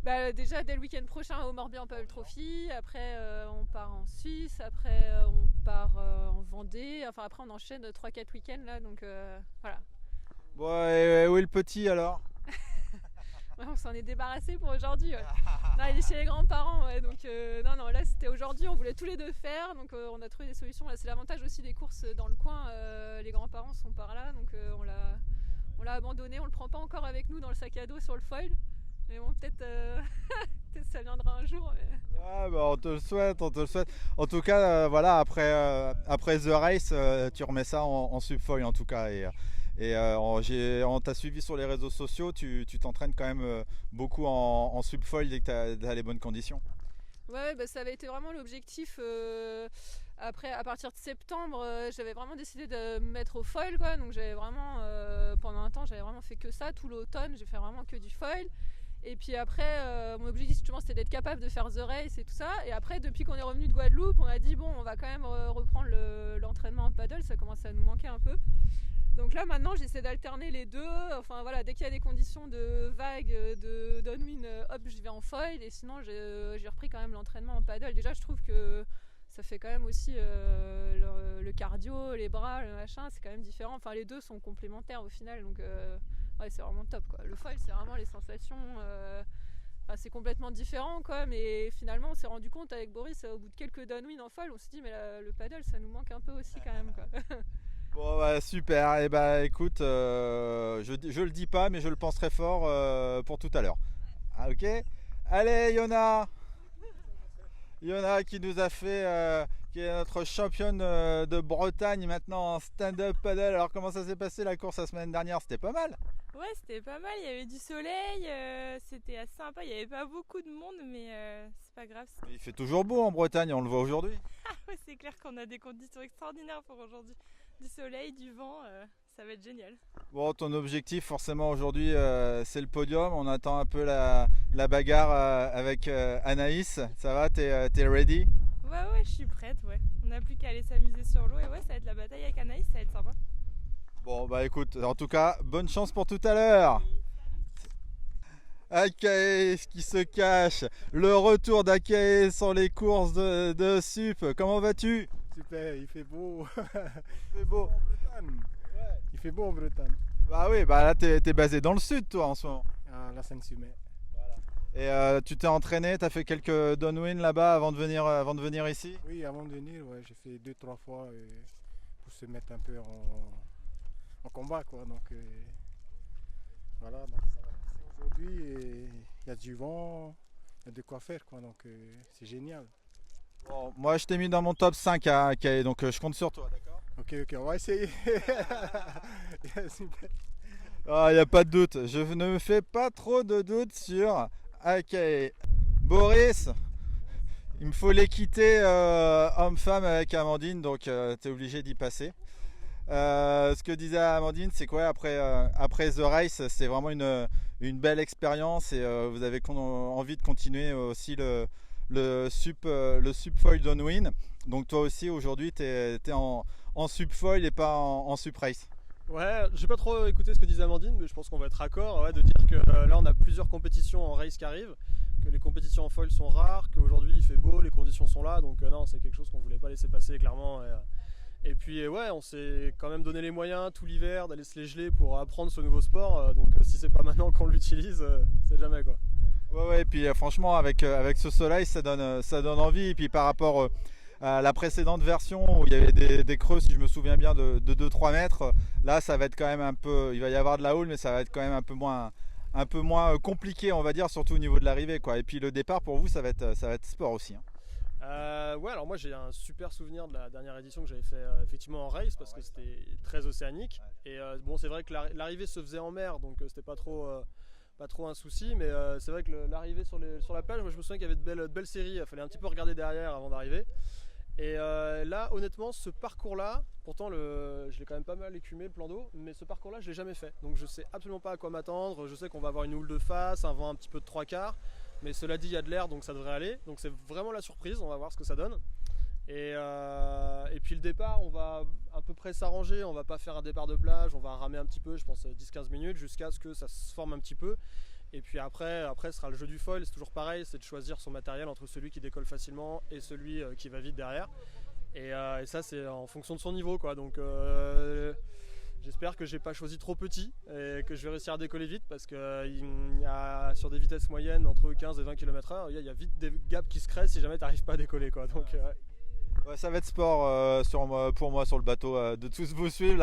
Bah, déjà dès le week-end prochain au Morbihan Paddle Trophy. Après, on part en Suisse. Après, on part en Vendée. Enfin, après, on enchaîne 3-4 week-ends là. Donc voilà. Bon, et où est le petit alors? Ouais, on s'en est débarrassé pour aujourd'hui. Ouais. Non, il est chez les grands-parents. Ouais, donc non, là c'était aujourd'hui. On voulait tous les deux faire. Donc on a trouvé des solutions. Là, c'est l'avantage aussi des courses dans le coin. Les grands-parents sont par là. Donc on l'a abandonné. On le prend pas encore avec nous dans le sac à dos sur le foil. Mais bon, peut-être peut-être ça viendra un jour. Mais... Ah, bah, on te le souhaite, on te le souhaite. En tout cas, voilà, après The Race, tu remets ça en subfoil en tout cas. On t'a suivi sur les réseaux sociaux, tu t'entraînes quand même beaucoup en subfoil dès que tu as les bonnes conditions. Ouais, bah, ça avait été vraiment l'objectif. Après, à partir de septembre, j'avais vraiment décidé de me mettre au foil, quoi. Donc j'avais vraiment, pendant un temps, j'avais vraiment fait que ça. Tout l'automne, j'ai fait vraiment que du foil. Et puis après, mon objectif justement, c'était d'être capable de faire The Race et tout ça. Et après, depuis qu'on est revenu de Guadeloupe, on a dit bon, on va quand même reprendre l'entraînement en paddle. Ça commence à nous manquer un peu. Donc là maintenant j'essaie d'alterner les deux, enfin voilà, dès qu'il y a des conditions de vague, de downwind, hop je vais en foil, et sinon j'ai repris quand même l'entraînement en paddle. Déjà je trouve que ça fait quand même aussi le cardio, les bras, le machin, c'est quand même différent, enfin les deux sont complémentaires au final, donc ouais c'est vraiment top quoi. Le foil c'est vraiment les sensations, c'est complètement différent quoi, mais finalement on s'est rendu compte avec Boris au bout de quelques downwind en foil, on s'est dit mais le paddle ça nous manque un peu aussi quand même quoi. Bon bah super, et bah écoute, je le dis pas mais je le pense très fort pour tout à l'heure. Ah, ok. Allez Yona qui nous a fait, qui est notre championne de Bretagne maintenant en stand-up paddle. Alors comment ça s'est passé la course la semaine dernière? C'était pas mal? Ouais, c'était pas mal, il y avait du soleil, c'était assez sympa, il n'y avait pas beaucoup de monde, mais c'est pas grave. Il fait toujours beau en Bretagne, on le voit aujourd'hui. Ah ouais, c'est clair qu'on a des conditions extraordinaires pour aujourd'hui. Du soleil, du vent, ça va être génial. Bon, ton objectif forcément aujourd'hui c'est le podium, on attend un peu la bagarre avec Anaïs. Ça va, t'es ready? Ouais, je suis prête, ouais. On n'a plus qu'à aller s'amuser sur l'eau et ouais, ça va être la bataille avec Anaïs, ça va être sympa. Bon bah écoute, en tout cas, bonne chance pour tout à l'heure. Akae qui se cache, le retour d'Akae sur les courses de sup. Comment vas-tu? Super, il fait beau. Il fait beau en Bretagne. Ouais. Il fait beau en Bretagne. Bah oui, bah là t'es basé dans le sud toi en ce moment. À la Seine-sur-Mer. Voilà. Et tu t'es entraîné, t'as fait quelques downwind là-bas avant de venir ici? Oui, avant de venir, ouais, j'ai fait 2-3 fois pour se mettre un peu en combat quoi. Donc voilà, donc ça va passer aujourd'hui. Il y a du vent, il y a de quoi faire quoi, donc c'est génial. Bon, moi je t'ai mis dans mon top 5 à Akae, donc je compte sur toi, d'accord? Ok, on va essayer. Super. Ah, y a pas de doute, je ne me fais pas trop de doute sur Akae. Boris, il me faut l'équité homme-femme avec Amandine, donc tu es obligé d'y passer. Ce que disait Amandine, c'est quoi après The Race, c'est vraiment une belle expérience et vous avez envie de continuer aussi le subfoil downwind. Donc toi aussi aujourd'hui tu es en subfoil et pas en suprace. Ouais, j'ai pas trop écouté ce que disait Amandine, mais je pense qu'on va être raccord de dire que là on a plusieurs compétitions en race qui arrivent, que les compétitions en foil sont rares, qu'aujourd'hui il fait beau, les conditions sont là, donc non, c'est quelque chose qu'on voulait pas laisser passer clairement. Et puis ouais, on s'est quand même donné les moyens tout l'hiver d'aller se les geler pour apprendre ce nouveau sport, donc si c'est pas maintenant qu'on l'utilise, c'est jamais quoi. Ouais, et puis franchement avec ce soleil ça donne envie, et puis par rapport à la précédente version où il y avait des creux, si je me souviens bien, de 2-3 mètres, là ça va être quand même un peu, il va y avoir de la houle mais ça va être quand même un peu moins un peu moins compliqué, on va dire, surtout au niveau de l'arrivée, quoi. Et puis le départ pour vous, ça va être sport aussi, hein. Ouais, alors moi j'ai un super souvenir de la dernière édition que j'avais fait effectivement en race parce que c'était très océanique. Et bon, c'est vrai que l'arrivée se faisait en mer, donc c'était pas trop un souci, mais c'est vrai que l'arrivée sur la plage, moi je me souviens qu'il y avait de belles séries, il fallait un petit peu regarder derrière avant d'arriver. Et là, honnêtement, ce parcours-là, pourtant je l'ai quand même pas mal écumé le plan d'eau, mais ce parcours-là, je l'ai jamais fait. Donc je sais absolument pas à quoi m'attendre. Je sais qu'on va avoir une houle de face, un vent un petit peu de 3/4, mais cela dit, il y a de l'air, donc ça devrait aller. Donc c'est vraiment la surprise, on va voir ce que ça donne. Et puis le départ, on va à peu près s'arranger, on va pas faire un départ de plage, on va ramer un petit peu, je pense 10-15 minutes, jusqu'à ce que ça se forme un petit peu. Et puis après ce sera le jeu du foil, c'est toujours pareil, c'est de choisir son matériel entre celui qui décolle facilement et celui qui va vite derrière. Et ça c'est en fonction de son niveau, quoi. Donc j'espère que j'ai pas choisi trop petit et que je vais réussir à décoller vite, parce que il y a, sur des vitesses moyennes entre 15 et 20 km/h, il y a vite des gaps qui se créent si jamais tu n'arrives pas à décoller, quoi. Donc ouais, ça va être sport pour moi sur le bateau, de tous vous suivre.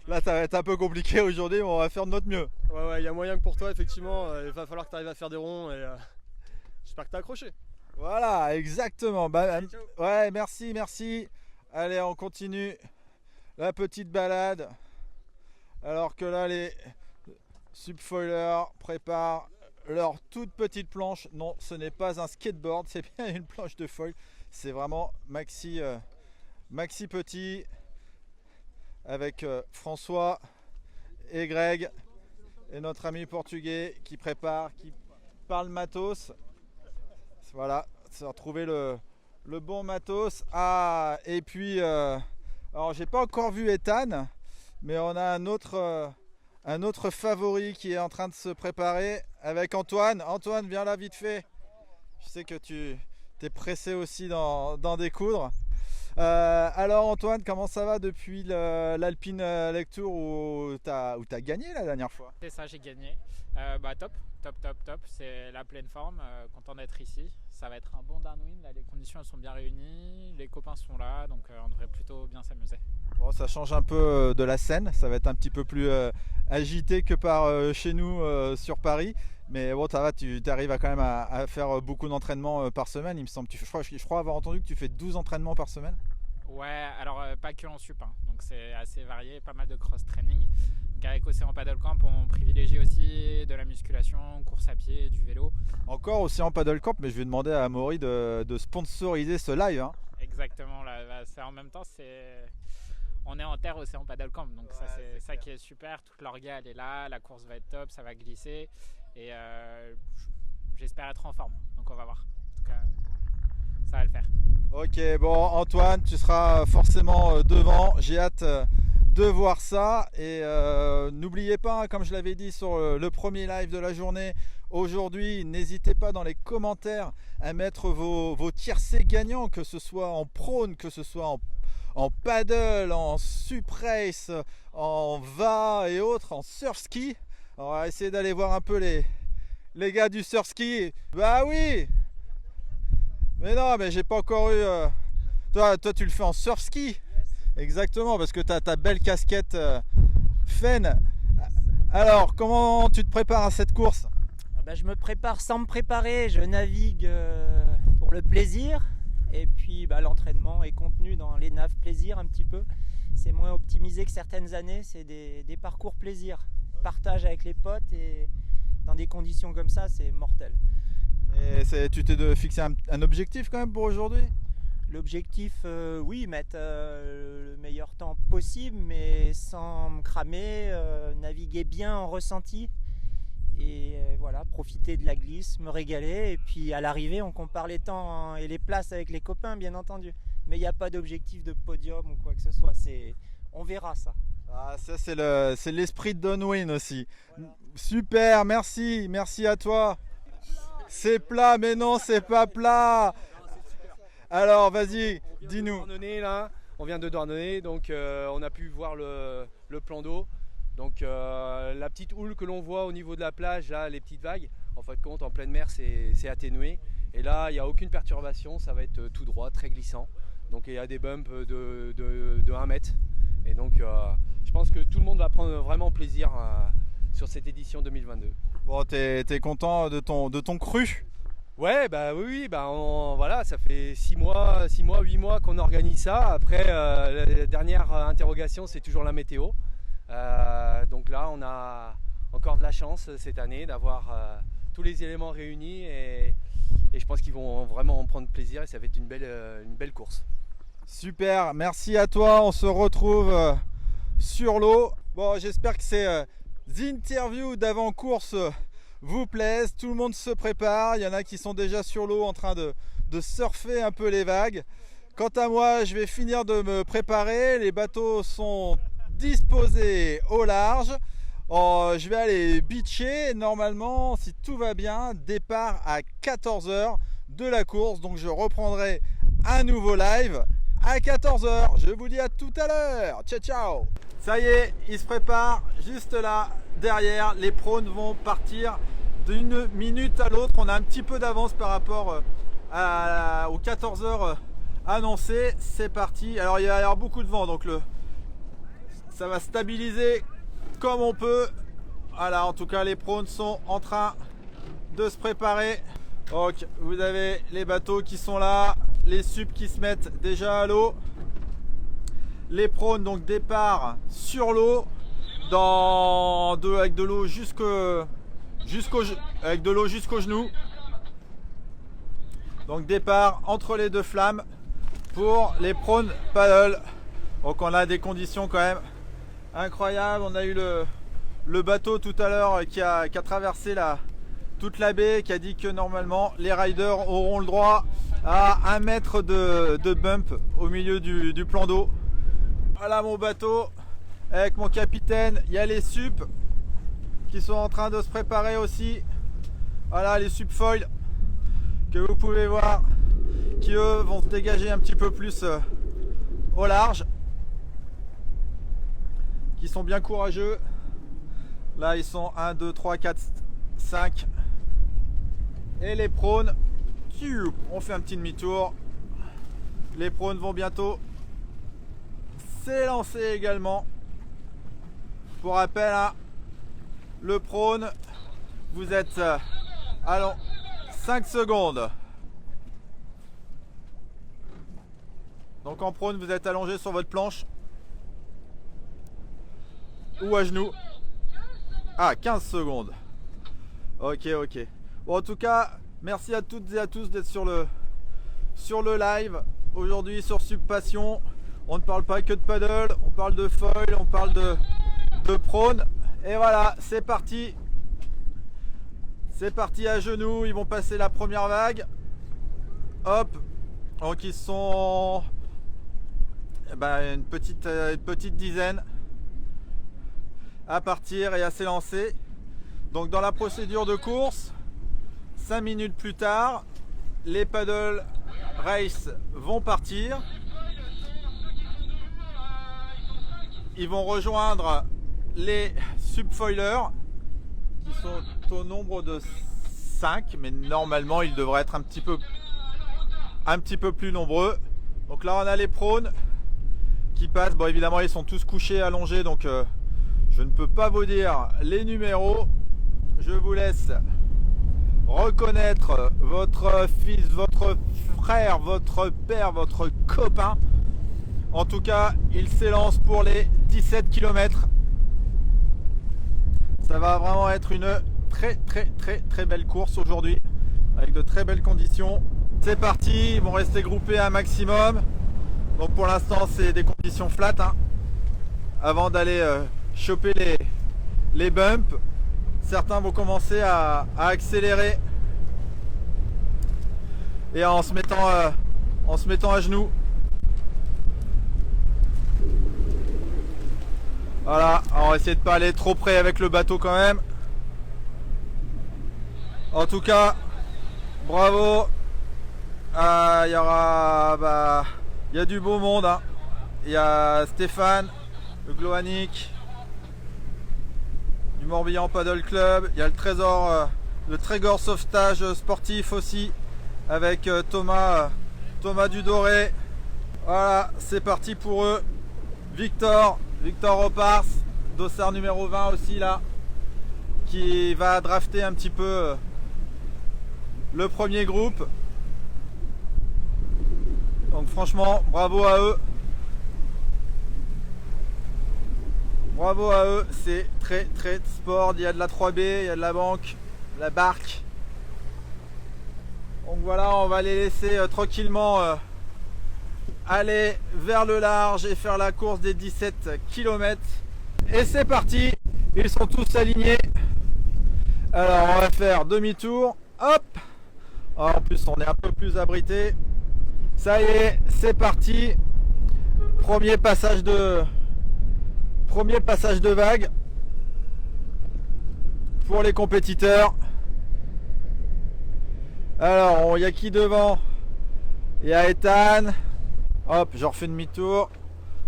Là, ça va être un peu compliqué aujourd'hui, mais on va faire de notre mieux. Ouais, il y a moyen que pour toi, effectivement, il va falloir que tu arrives à faire des ronds, et j'espère que tu as accroché. Voilà, exactement. Ouais, merci. Allez, on continue la petite balade. Alors que là, les subfoilers préparent leur toute petite planche. Non, ce n'est pas un skateboard, c'est bien une planche de foil. C'est vraiment maxi petit, avec François et Greg et notre ami portugais qui prépare, qui parle matos. Voilà, c'est retrouver le bon matos. Ah, et puis alors j'ai pas encore vu Ethan, mais on a un autre favori qui est en train de se préparer avec Antoine. Antoine, viens là vite fait. Je sais que tu es pressé aussi d'en découdre. Alors Antoine, comment ça va depuis l'Alpine Lake Tour où t'as gagné la dernière fois? C'est ça, j'ai gagné. Top. C'est la pleine forme, content d'être ici. Ça va être un bon downwind, là, les conditions elles sont bien réunies, les copains sont là, donc on devrait plutôt bien s'amuser. Bon, ça change un peu de la scène, ça va être un petit peu plus agité que par chez nous sur Paris. Mais bon, ça va, tu arrives quand même à faire beaucoup d'entraînements par semaine, il me semble. Je crois avoir entendu que tu fais 12 entraînements par semaine. Ouais, alors pas que en sup, hein. Donc c'est assez varié, pas mal de cross-training. Donc avec Océan Paddle Camp, on privilégie aussi de la musculation, course à pied, du vélo. Encore Océan Paddle Camp, mais je vais demander à Amaury de sponsoriser ce live, hein. Exactement, là, c'est en même temps, on est en terre Océan Paddle Camp, donc ouais, ça c'est ça qui est super. Toute l'orga elle est là, la course va être top, ça va glisser et j'espère être en forme, donc on va voir. En tout cas, ça va le faire. Ok, bon Antoine, tu seras forcément devant, j'ai hâte de voir ça. Et n'oubliez pas, comme je l'avais dit sur le premier live de la journée, aujourd'hui, n'hésitez pas dans les commentaires à mettre vos tiercés gagnants, que ce soit en prône, que ce soit en paddle, en sup race, en va et autres, en surf ski. On va essayer d'aller voir un peu les gars du surf ski. Bah oui! Mais non, mais j'ai pas encore eu... Toi, tu le fais en surf ski. Exactement, parce que tu as ta belle casquette Fen. Alors, comment tu te prépares à cette course? Je me prépare sans me préparer, je navigue pour le plaisir. Et puis l'entraînement est contenu dans les naves plaisir un petit peu. C'est moins optimisé que certaines années, c'est des parcours plaisir. Partage avec les potes et dans des conditions comme ça, c'est mortel. Et tu t'es fixé un objectif quand même pour aujourd'hui? L'objectif, oui, mettre le meilleur temps possible, mais sans me cramer, naviguer bien en ressenti. Et voilà, profiter de la glisse, me régaler. Et puis à l'arrivée, on compare les temps et les places avec les copains, bien entendu. Mais il n'y a pas d'objectif de podium ou quoi que ce soit. On verra ça. Ah, ça, c'est l'esprit de downwind aussi. Super, merci à toi. C'est plat, mais non, c'est pas plat. Alors, vas-y, dis-nous. On vient de Douarnenez, donc on a pu voir le plan d'eau. Donc la petite houle que l'on voit au niveau de la plage, là, les petites vagues, en fin de compte, en pleine mer, c'est atténué. Et là, il n'y a aucune perturbation, ça va être tout droit, très glissant. Donc il y a des bumps de 1 mètre. Et donc je pense que tout le monde va prendre vraiment plaisir sur cette édition 2022. Bon, t'es content de ton cru? Ouais, bah oui, bah voilà, ça fait 6 mois, 8 mois qu'on organise ça. Après, la dernière interrogation, c'est toujours la météo. Donc là, on a encore de la chance cette année d'avoir tous les éléments réunis et je pense qu'ils vont vraiment en prendre plaisir et ça va être une belle course. Super, merci à toi, on se retrouve sur l'eau. Bon, j'espère que ces interviews d'avant-course vous plaisent, tout le monde se prépare, il y en a qui sont déjà sur l'eau en train de surfer un peu les vagues. Quant à moi, je vais finir de me préparer, les bateaux sont disposés au large. Je vais aller beacher, normalement, si tout va bien, départ à 14h de la course, donc je reprendrai un nouveau live à 14h. Je vous dis à tout à l'heure, ciao ciao. Ça y est, il se prépare juste là, derrière, les prones vont partir d'une minute à l'autre, on a un petit peu d'avance par rapport aux 14h annoncées, c'est parti. Alors il va y avoir beaucoup de vent, donc ça va stabiliser comme on peut. Voilà, en tout cas les prones sont en train de se préparer. Donc vous avez les bateaux qui sont là, les subs qui se mettent déjà à l'eau. Les prones, donc départ sur l'eau avec de l'eau jusqu'au genou. Donc départ entre les deux flammes pour les prones paddle. Donc on a des conditions quand même incroyables. On a eu le bateau tout à l'heure qui a traversé toute la baie, qui a dit que normalement les riders auront le droit à 1 mètre de bump au milieu du plan d'eau. Voilà mon bateau avec mon capitaine. Il y a les sups qui sont en train de se préparer aussi. Voilà les subfoils que vous pouvez voir, qui eux vont se dégager un petit peu plus au large, qui sont bien courageux. Là ils sont 1, 2, 3, 4, 5. Et les prones, on fait un petit demi-tour. Les prones vont bientôt s'élancer également. Pour rappel, hein, le prone, vous êtes allons 5 secondes. Donc en prone, vous êtes allongé sur votre planche ou à genoux. Ah, 15 secondes. Ok. Bon, en tout cas, merci à toutes et à tous d'être sur le live. Aujourd'hui sur Subpassion, on ne parle pas que de paddle, on parle de foil, on parle de prone. Et voilà, c'est parti. C'est parti à genoux, ils vont passer la première vague. Hop. Donc ils sont une petite dizaine à partir et à s'élancer. Donc dans la procédure de course, 5 minutes plus tard, les paddle race vont partir. Ils vont rejoindre les subfoilers qui sont au nombre de 5, mais normalement ils devraient être un petit peu plus nombreux. Donc là on a les prones qui passent. Bon, évidemment ils sont tous couchés, allongés, donc je ne peux pas vous dire les numéros. Je vous laisse reconnaître votre fils, votre frère, votre père, votre copain. En tout cas, il s'élance pour les 17 km. Ça va vraiment être une très belle course aujourd'hui, avec de très belles conditions. C'est parti, ils vont rester groupés un maximum. Donc pour l'instant, c'est des conditions flat, hein, avant d'aller choper les bumps. Certains vont commencer à accélérer et en se mettant à genoux. Voilà, on va essayer de pas aller trop près avec le bateau quand même. En tout cas, bravo. Il y a du beau monde, hein. Il y a Stéphane, le Gloanic, du Morbihan Paddle Club. Il y a le Trégor Sauvetage Sportif aussi, avec Thomas Dudoré. Voilà, c'est parti pour eux. Victor Repars, dossard numéro 20 aussi là. qui va drafter un petit peu le premier groupe. Donc franchement, bravo à eux. Bravo à eux, c'est très sport. Il y a de la 3B, il y a de la banque, la barque. Donc voilà, on va les laisser tranquillement aller vers le large et faire la course des 17 km. Et c'est parti, ils sont tous alignés. Alors on va faire demi-tour, hop. En plus on est un peu plus abrité. Ça y est, c'est parti. Premier passage de vague pour les compétiteurs. Alors, il y a qui devant? Il y a Ethan. Hop, je refais demi-tour.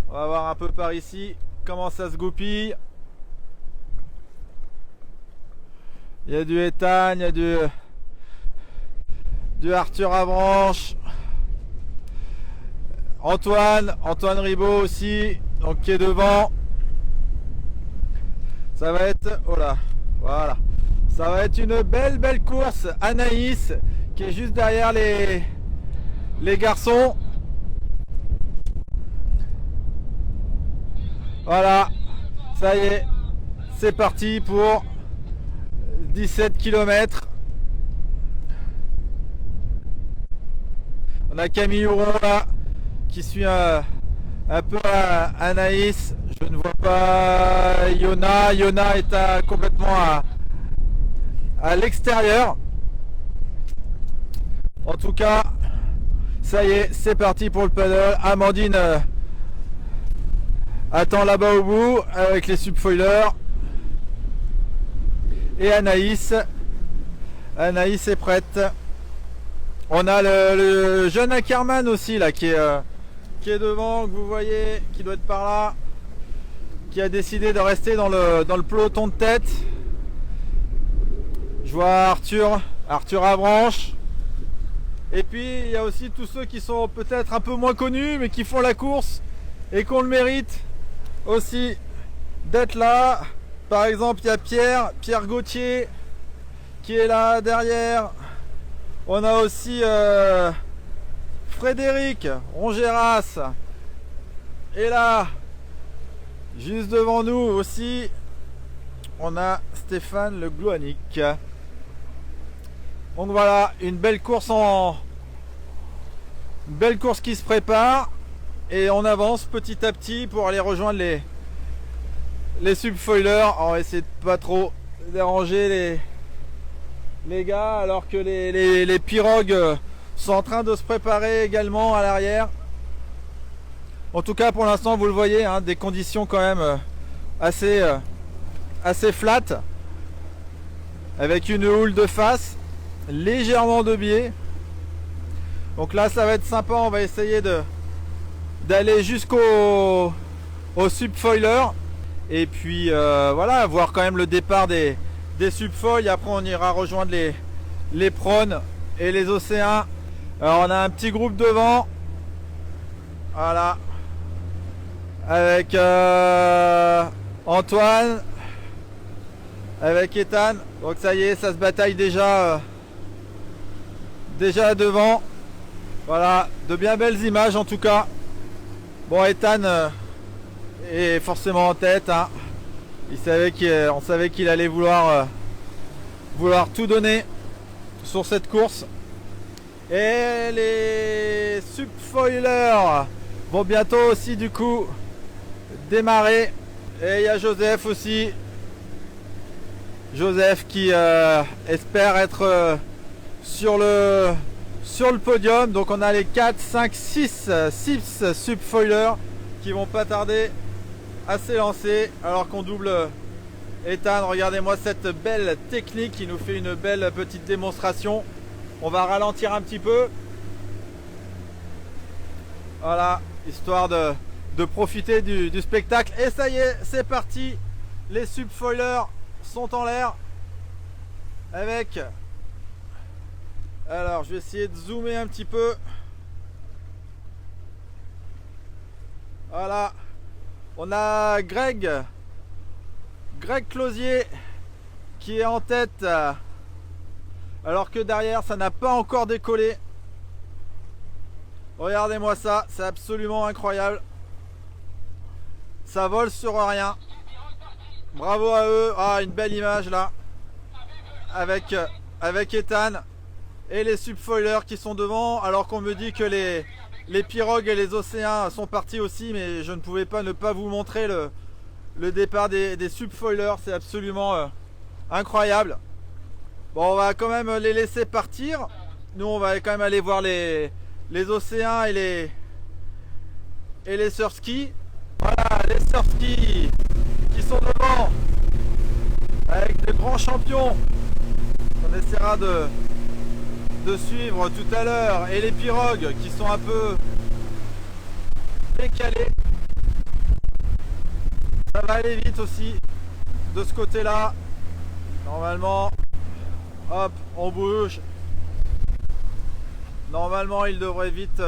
On va voir un peu par ici comment ça se goupille. Il y a du Ethan, il y a du Arthur Avranches. Antoine Ribaud aussi, donc qui est devant. Ça va être, oh là, voilà. Ça va être une belle course. Anaïs qui est juste derrière les garçons. Voilà, ça y est, c'est parti pour 17 km. On a Camille Houron là qui suit un peu Anaïs. Je ne vois pas Yona. Yona est complètement à l'extérieur. En tout cas, ça y est, c'est parti pour le paddle. Amandine attend là-bas au bout avec les subfoilers. Et Anaïs est prête. On a le jeune Ackerman aussi là qui est devant, que vous voyez, qui doit être par là, qui a décidé de rester dans le peloton de tête. Je vois Arthur Avranches. Et puis il y a aussi tous ceux qui sont peut-être un peu moins connus mais qui font la course et qu'on le mérite aussi d'être là. Par exemple, il y a Pierre Gauthier qui est là derrière. On a aussi Frédéric Rongeras. Et là, juste devant nous aussi, on a Stéphane Le Glouanic. Donc voilà, une belle course qui se prépare. Et on avance petit à petit pour aller rejoindre les subfoilers. On va essayer de pas trop déranger les gars, alors que les pirogues sont en train de se préparer également à l'arrière. En tout cas pour l'instant vous le voyez, hein, des conditions quand même assez flat, avec une houle de face, légèrement de biais. Donc là ça va être sympa, on va essayer d'aller jusqu'au subfoiler. Et puis voilà, voir quand même le départ des subfoils. Après on ira rejoindre les prones et les océans. Alors on a un petit groupe devant, voilà, avec Antoine, avec Ethan. Donc ça y est, ça se bataille déjà devant. Voilà, de bien belles images en tout cas. Bon, Ethan est forcément en tête, hein. On savait qu'il allait vouloir tout donner sur cette course. Et les subfoilers vont bientôt aussi du coup démarrer. Et il y a Joseph aussi. Joseph qui espère être sur le podium. Donc on a les 4, 5, 6 subfoilers qui vont pas tarder à s'élancer, alors qu'on double Ethan. Regardez-moi cette belle technique qui nous fait une belle petite démonstration. On va ralentir un petit peu, voilà, histoire de profiter du spectacle. Et ça y est, c'est parti. Les subfoilers sont en l'air avec, alors je vais essayer de zoomer un petit peu, voilà. On a Greg Closier qui est en tête alors que derrière ça n'a pas encore décollé. Regardez-moi ça, c'est absolument incroyable. Ça vole sur rien. Bravo à eux. Ah, une belle image là avec Ethan et les subfoilers qui sont devant, alors qu'on me dit que les pirogues et les océans sont partis aussi, mais je ne pouvais pas ne pas vous montrer le départ des subfoilers. C'est absolument incroyable. Bon, on va quand même les laisser partir. Nous on va quand même aller voir les océans et les surskis. Voilà, les surskis qui sont devant avec les grands champions. On essaiera de suivre tout à l'heure, et les pirogues qui sont un peu décalées. Ça va aller vite aussi de ce côté là. Normalement, hop, on bouge. Normalement il devrait vite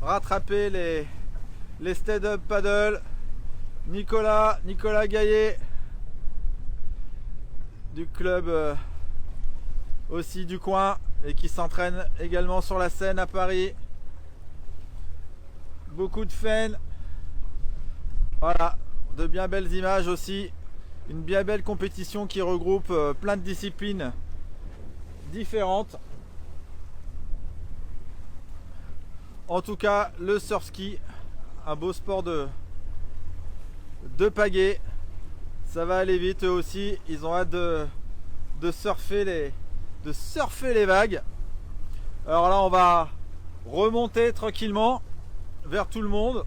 rattraper les stand-up paddle. Nicolas Gaillet du club aussi du coin, et qui s'entraîne également sur la Seine à Paris. Beaucoup de fans. Voilà, de bien belles images aussi. Une bien belle compétition qui regroupe plein de disciplines différentes. En tout cas, le surski, un beau sport de pagaie. Ça va aller vite eux aussi. Ils ont hâte de surfer les vagues. Alors là, on va remonter tranquillement vers tout le monde.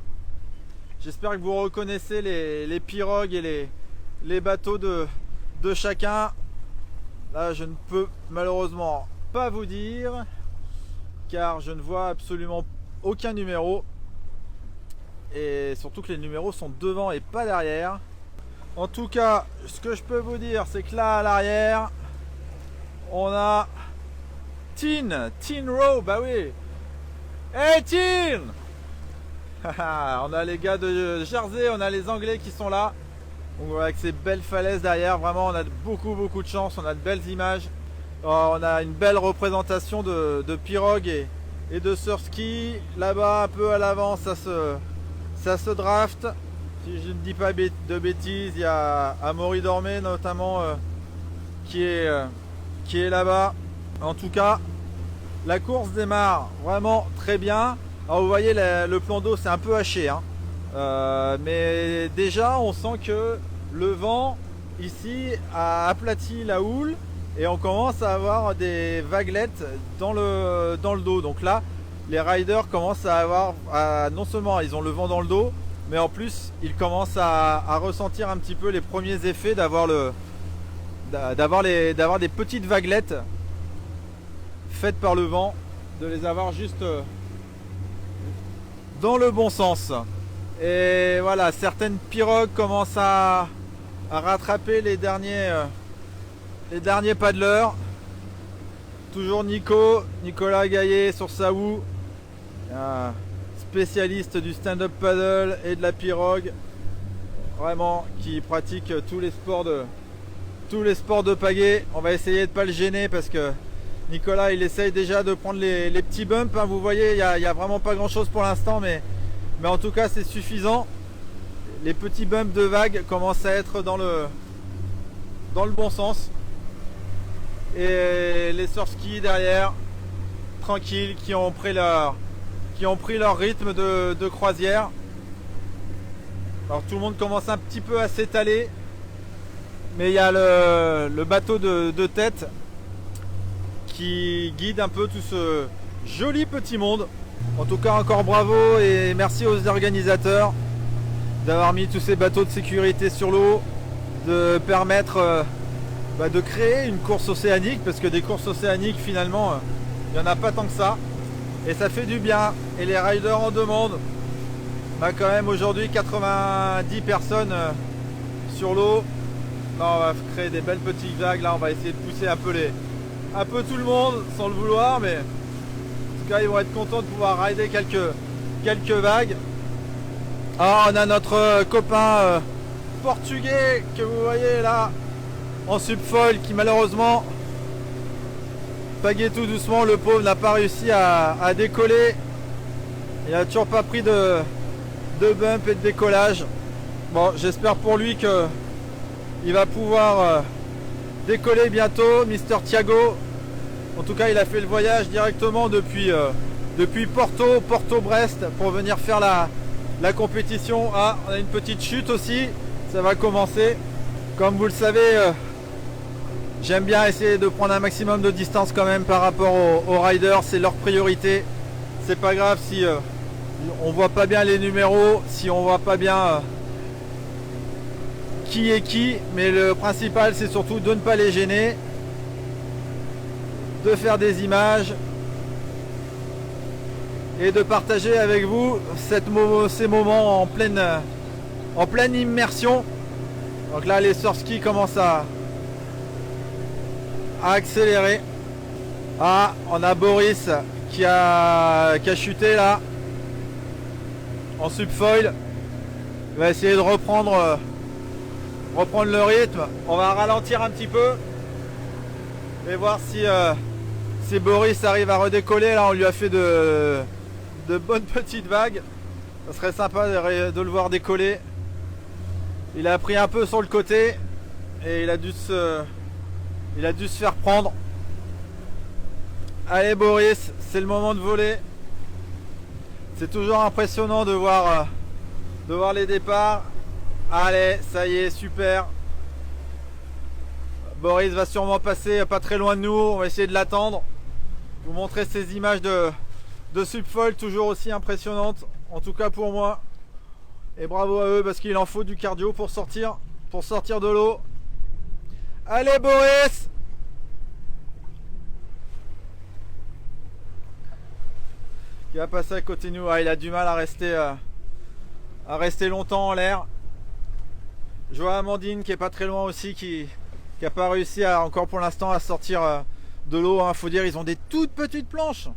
J'espère que vous reconnaissez les pirogues et les bateaux de chacun. Là, je ne peux malheureusement pas vous dire, car je ne vois absolument aucun numéro, et surtout que les numéros sont devant et pas derrière. En tout cas, ce que je peux vous dire, c'est que là à l'arrière, on a Tin Rowe, bah oui. Hey Tin. On a les gars de Jersey, on a les Anglais qui sont là. Donc avec ces belles falaises derrière, vraiment on a beaucoup de chance, on a de belles images. On a une belle représentation de pirogues et de surski. Là-bas, un peu à l'avant, ça se draft. Si je ne dis pas de bêtises, il y a Amaury Dormé notamment qui est là-bas. En tout cas, la course démarre vraiment très bien. Alors vous voyez, le plan d'eau c'est un peu haché, hein. Mais déjà on sent que le vent ici a aplati la houle et on commence à avoir des vaguelettes dans le dos. Donc là, les riders commencent à avoir, non seulement ils ont le vent dans le dos, mais en plus ils commencent à ressentir un petit peu les premiers effets d'avoir des petites vaguelettes faites par le vent, de les avoir juste dans le bon sens. Et voilà, certaines pirogues commencent à rattraper les derniers paddlers. Toujours Nicolas Gaillet sur sa houe, un spécialiste du stand-up paddle et de la pirogue, vraiment qui pratique tous les sports de pagaie. On va essayer de ne pas le gêner parce que Nicolas il essaye déjà de prendre les petits bumps, hein. Vous voyez, il n'y a vraiment pas grand chose pour l'instant, mais en tout cas c'est suffisant. Les petits bumps de vagues commencent à être dans le bon sens. Et les surskis derrière, tranquilles, qui ont pris leur rythme de croisière. Alors tout le monde commence un petit peu à s'étaler, mais il y a le bateau de tête qui guide un peu tout ce joli petit monde. En tout cas, encore bravo et merci aux organisateurs d'avoir mis tous ces bateaux de sécurité sur l'eau, de permettre de créer une course océanique, parce que des courses océaniques finalement il n'y en a pas tant que ça, et ça fait du bien, et les riders en demandent. On a quand même aujourd'hui 90 personnes sur l'eau. Là on va créer des belles petites vagues, là on va essayer de pousser un peu tout le monde sans le vouloir, mais en tout cas ils vont être contents de pouvoir rider quelques vagues. Ah, on a notre copain portugais que vous voyez là, en subfoil qui malheureusement pagaie tout doucement, le pauvre n'a pas réussi à décoller. Il a toujours pas pris de bump et de décollage. Bon, j'espère pour lui que il va pouvoir décoller bientôt, Mister Thiago. En tout cas, il a fait le voyage directement depuis Porto-Brest pour venir faire la compétition. Ah, on a une petite chute aussi, ça va commencer. Comme vous le savez, j'aime bien essayer de prendre un maximum de distance quand même par rapport aux riders, c'est leur priorité. C'est pas grave si on voit pas bien les numéros, si on voit pas bien qui est qui, mais le principal c'est surtout de ne pas les gêner, de faire des images et de partager avec vous ces moments en pleine immersion. Donc là les surskis commencent à accélérer. Ah, on a Boris qui a chuté là en subfoil. Il va essayer de reprendre le rythme. On va ralentir un petit peu et voir si Boris arrive à redécoller. Là on lui a fait de bonnes petites vagues. Ça serait sympa de le voir décoller. Il a pris un peu sur le côté et il a dû se faire prendre. Allez Boris, c'est le moment de voler. C'est toujours impressionnant de voir les départs. Allez, ça y est, super. Boris va sûrement passer pas très loin de nous. On va essayer de l'attendre. Vous montrer ces images de subfoil toujours aussi impressionnantes. En tout cas pour moi. Et bravo à eux parce qu'il en faut du cardio pour sortir de l'eau. Allez Boris! Il va passer à côté de nous. Ah, il a du mal à rester longtemps en l'air. Je vois Amandine qui est pas très loin aussi, qui n'a pas réussi encore pour l'instant à sortir de l'eau. Faut dire, ils ont des toutes petites planches.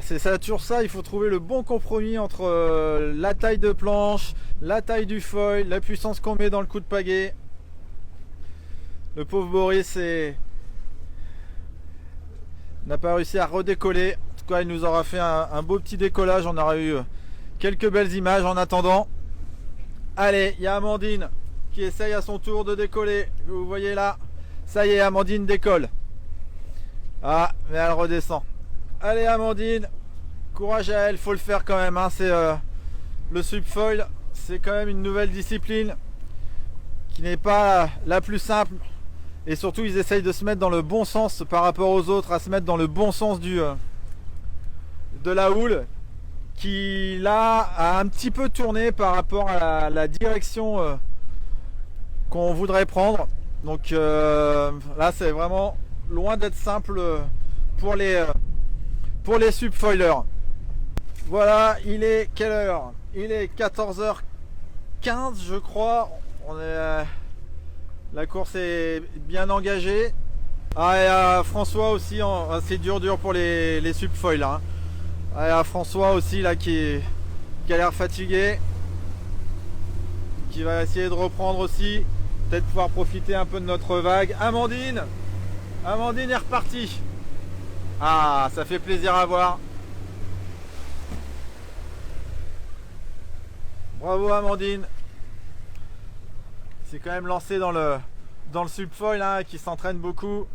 C'est ça, toujours ça, il faut trouver le bon compromis entre la taille de planche, la taille du foil, la puissance qu'on met dans le coup de pagaie. Le pauvre Boris n'a pas réussi à redécoller. En tout cas, il nous aura fait un beau petit décollage. On aura eu quelques belles images en attendant. Allez, il y a Amandine qui essaye à son tour de décoller. Vous voyez là, ça y est, Amandine décolle. Ah, mais elle redescend. Allez Amandine, courage à elle, faut le faire quand même. C'est le subfoil, c'est quand même une nouvelle discipline qui n'est pas la plus simple. Et surtout, ils essayent de se mettre dans le bon sens par rapport aux autres, à se mettre dans le bon sens de la houle, qui là a un petit peu tourné par rapport à la direction qu'on voudrait prendre. Donc là, c'est vraiment loin d'être simple pour les subfoilers. Voilà, il est quelle heure? Il est 14h15 je crois. La course est bien engagée. Ah, et à François aussi, c'est dur pour les subfoils. Hein. Ah, et à François aussi là qui a l'air fatigué, qui va essayer de reprendre aussi, peut-être pouvoir profiter un peu de notre vague. Amandine est repartie. Ah, ça fait plaisir à voir. Bravo Amandine. C'est quand même lancé dans le subfoil hein, qui s'entraîne beaucoup.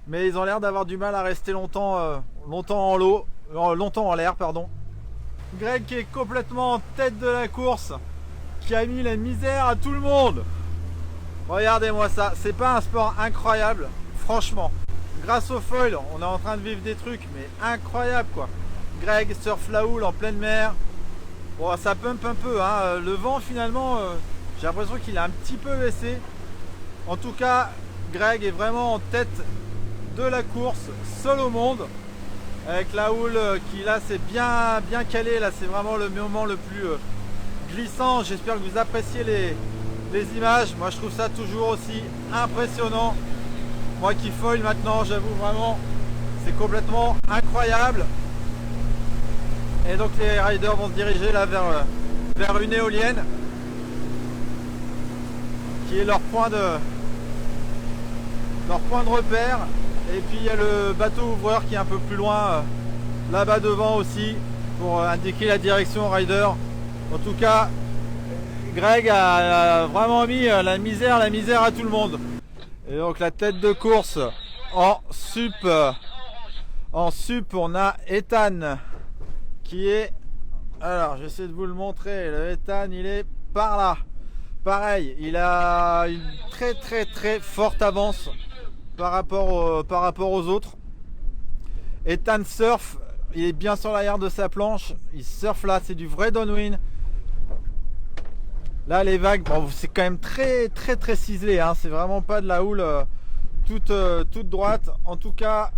Mais ils ont l'air d'avoir du mal à rester longtemps en l'air, pardon. Greg qui est complètement en tête de la course, qui a mis la misère à tout le monde. Regardez-moi ça, c'est pas un sport incroyable, franchement. Grâce au foil, on est en train de vivre des trucs mais incroyables quoi. Greg surfe la houle en pleine mer. Bon, ça pump un peu, hein. Le vent finalement, j'ai l'impression qu'il a un petit peu baissé. En tout cas, Greg est vraiment en tête de la course, seul au monde. Avec la houle qui là c'est bien calé, là c'est vraiment le moment le plus glissant. J'espère que vous appréciez les images. Moi je trouve ça toujours aussi impressionnant. Moi qui foil maintenant, j'avoue vraiment, c'est complètement incroyable. Et donc les riders vont se diriger là vers une éolienne qui est leur point leur point de repère. Et puis il y a le bateau ouvreur qui est un peu plus loin, là-bas devant aussi, pour indiquer la direction au rider. En tout cas, Greg a vraiment mis la misère à tout le monde. Et donc la tête de course en sup, on a Ethan qui est, alors j'essaie de vous le montrer, le Ethan il est par là. Pareil, il a une très forte avance par rapport aux autres. Ethan surf, il est bien sur l'arrière de sa planche, il surfe là, c'est du vrai downwind. Là les vagues, bon, c'est quand même très ciselé, hein, c'est vraiment pas de la houle toute droite. En tout cas,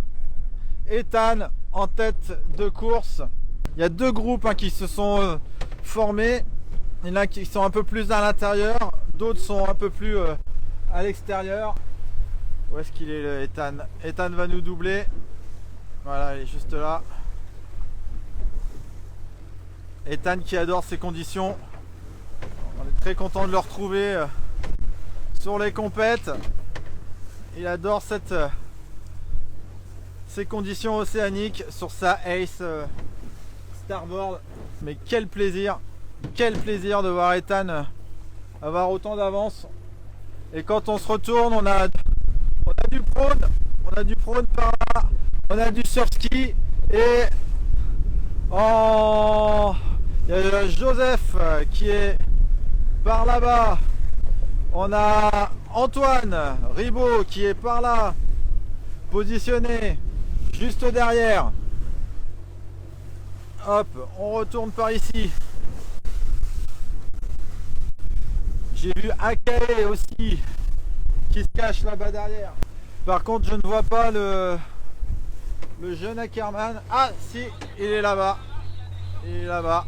Ethan en tête de course. Il y a deux groupes qui se sont formés. Il y en a qui sont un peu plus à l'intérieur, d'autres sont un peu plus à l'extérieur. Où est-ce qu'il est, le Ethan? Ethan va nous doubler. Voilà, il est juste là. Ethan qui adore ces conditions. On est très content de le retrouver sur les compètes. Il adore ces conditions océaniques sur sa Ace Starboard. Mais quel plaisir de voir Ethan avoir autant d'avance. Et quand on se retourne, on a du prône par là, on a du surski et il y a Joseph qui est par là-bas. On a Antoine Ribaud qui est par là, positionné juste derrière. Hop, on retourne par ici. J'ai vu Akae aussi qui se cache là-bas derrière. Par contre, je ne vois pas le jeune Ackerman. Ah si, il est là-bas. Il est là-bas.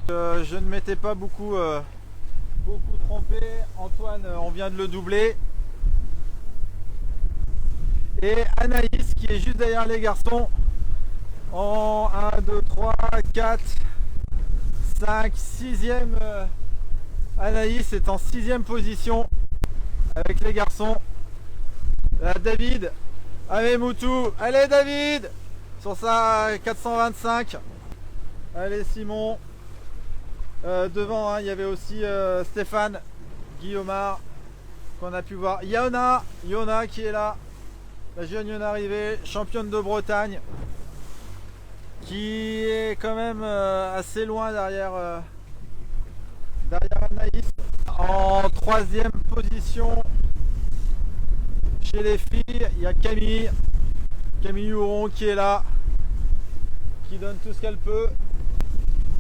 Je ne m'étais pas beaucoup trompé. Antoine, on vient de le doubler. Et Anaïs qui est juste derrière les garçons. En 1, 2, 3, 4, 5, 6e. Anaïs est en 6e position avec les garçons. Là, David, allez Moutou, allez David, sur sa 425. Allez Simon. Devant, il y avait aussi Stéphane Guillaumard qu'on a pu voir. Yona qui est là, la jeune Yona arrivée, championne de Bretagne, qui est quand même assez loin derrière Anaïs. En 3e position chez les filles, il y a Camille Huron qui est là, qui donne tout ce qu'elle peut.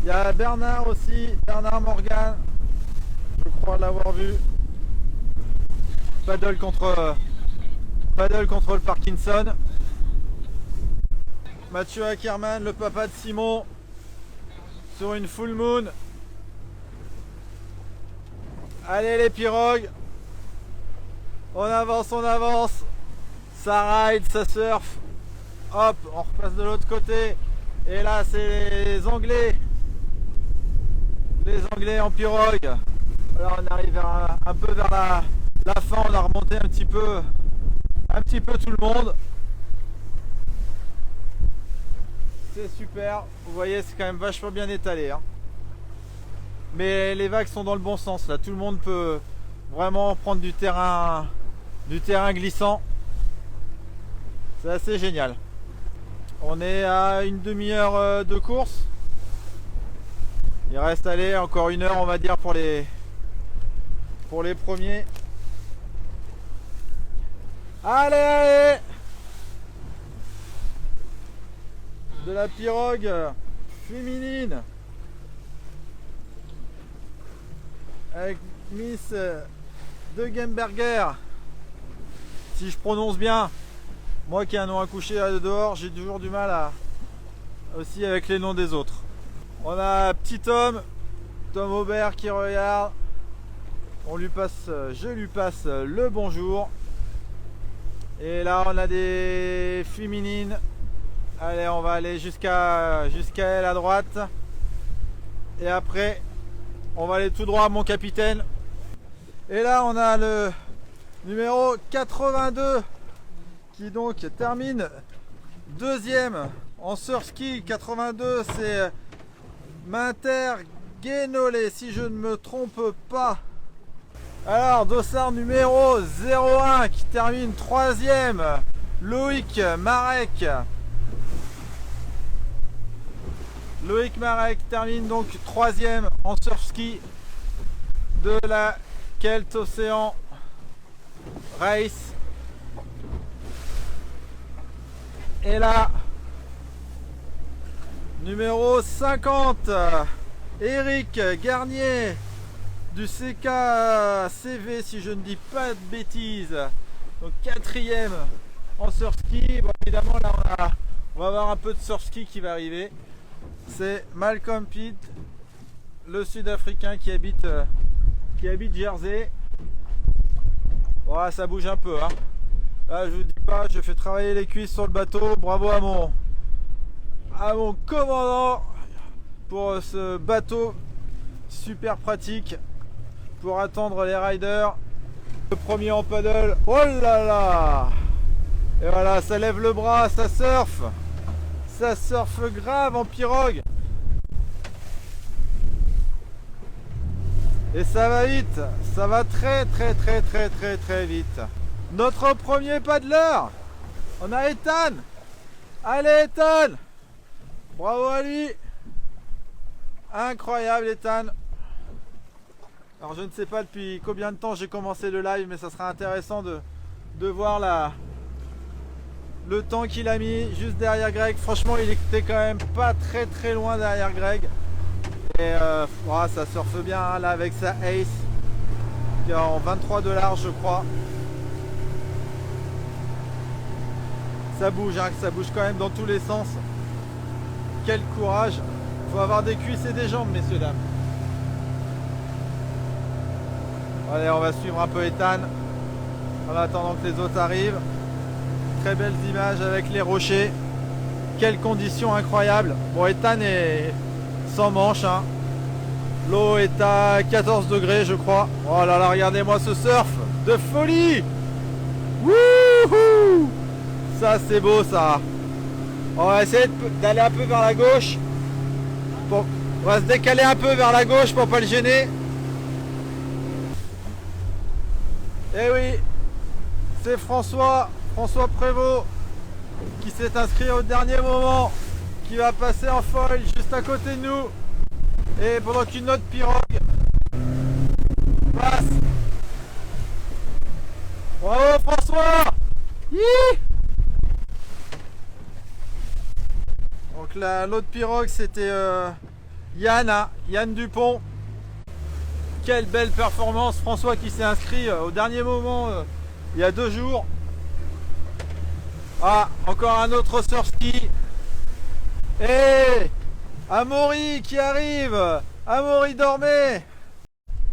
Il y a Bernard aussi, Bernard Morgan, je crois l'avoir vu. Paddle contre le Parkinson. Mathieu Ackerman, le papa de Simon, sur une full moon. Allez les pirogues, on avance, ça ride, ça surfe. Hop, on repasse de l'autre côté. Et là c'est les Anglais en pirogue. Alors on arrive un peu vers la fin, on a remonté un petit peu tout le monde. C'est super, vous voyez c'est quand même vachement bien étalé, hein. Mais les vagues sont dans le bon sens là, tout le monde peut vraiment prendre du terrain glissant. C'est assez génial. On est à une demi-heure de course. Il reste encore 1 heure on va dire pour les premiers. Allez de la pirogue féminine avec Miss de Gemberger, si je prononce bien. Moi qui ai un nom à coucher dehors, j'ai toujours du mal aussi avec les noms des autres. On a petit Tom Aubert qui regarde. Je lui passe le bonjour. Et là on a des féminines. Allez, on va aller jusqu'à elle à droite. Et après, on va aller tout droit, mon capitaine. Et là, on a le numéro 82 qui donc termine deuxième en surski 82, c'est Minter Guénolé, si je ne me trompe pas. Alors, dossard numéro 01 qui termine troisième, Loïc Marek. Loïc Marek termine donc troisième en surski de la Kelt Océan Race. Et là, numéro 50, Eric Garnier du CKCV, si je ne dis pas de bêtises. Donc quatrième en surski. Bon, évidemment là on va avoir un peu de surski qui va arriver. C'est Malcolm Pitt, le Sud-Africain qui habite Jersey. Ouais, ça bouge un peu, hein. Là, je vous dis pas, je fais travailler les cuisses sur le bateau. Bravo à mon commandant pour ce bateau super pratique pour attendre les riders. Le premier en paddle. Oh là là! Et voilà, ça lève le bras, ça surfe. Ça surfe grave en pirogue. Et ça va vite. Ça va très vite. Notre premier paddleur. On a Ethan. Allez Ethan. Bravo à lui. Incroyable Ethan. Alors je ne sais pas depuis combien de temps j'ai commencé le live, mais ça sera intéressant de voir le temps qu'il a mis juste derrière Greg. Franchement il était quand même pas très loin derrière Greg. Et ça surfe bien hein, là avec sa Ace qui est en 23 de large je crois. Ça bouge, hein, ça bouge quand même dans tous les sens. Quel courage. Faut avoir des cuisses et des jambes, messieurs dames. Allez, on va suivre un peu Ethan en attendant que les autres arrivent. Très belles images avec les rochers. Quelles conditions incroyables. Bon, Ethan est sans manche, hein. L'eau est à 14 degrés je crois. Oh là là, regardez-moi ce surf de folie. Wouhou! Ça c'est beau ça. On va essayer d'aller un peu vers la gauche. On va se décaler un peu vers la gauche pour pas le gêner. Et oui, c'est François Prévost qui s'est inscrit au dernier moment, qui va passer en foil juste à côté de nous. Et pendant qu'une autre pirogue passe. Bravo François! Hi! Donc l'autre pirogue c'était Yann, hein, Yann Dupont. Quelle belle performance, François qui s'est inscrit au dernier moment il y a 2 jours. Ah, encore un autre surski. Et Amaury qui arrive. Amaury Dormé.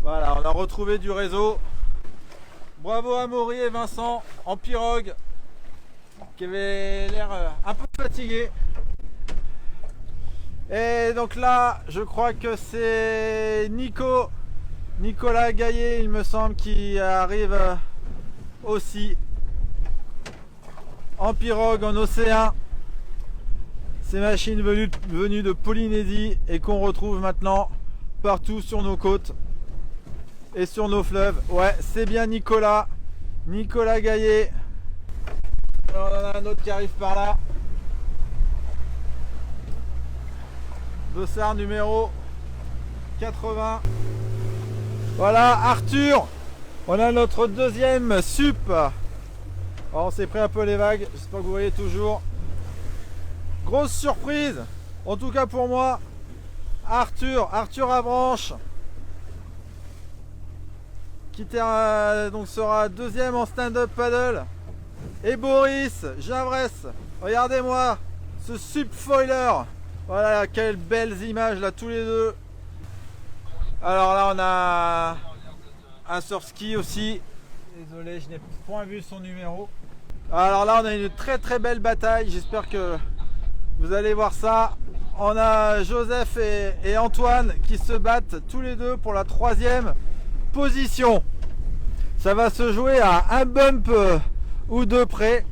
Voilà, on a retrouvé du réseau. Bravo Amaury et Vincent en pirogue qui avait l'air un peu fatigué. Et donc là, je crois que c'est Nicolas Gaillet, il me semble, qui arrive aussi en pirogue, en océan. Ces machines venues de Polynésie et qu'on retrouve maintenant partout sur nos côtes et sur nos fleuves. Ouais, c'est bien Nicolas Gaillet. Alors, on en a un autre qui arrive par là. Dossard numéro 80. Voilà Arthur. On a notre deuxième sup. Alors, on s'est pris un peu les vagues. J'espère que vous voyez toujours. Grosse surprise. En tout cas pour moi. Arthur Avranches. Qui donc sera deuxième en stand-up paddle. Et Boris Javrès. Regardez-moi ce sup foiler. Voilà, quelles belles images là tous les deux. Alors là on a un surski aussi. Désolé, je n'ai point vu son numéro. Alors là on a une très belle bataille. J'espère que vous allez voir ça. On a Joseph et Antoine qui se battent tous les deux pour la 3e position. Ça va se jouer à un bump ou deux près.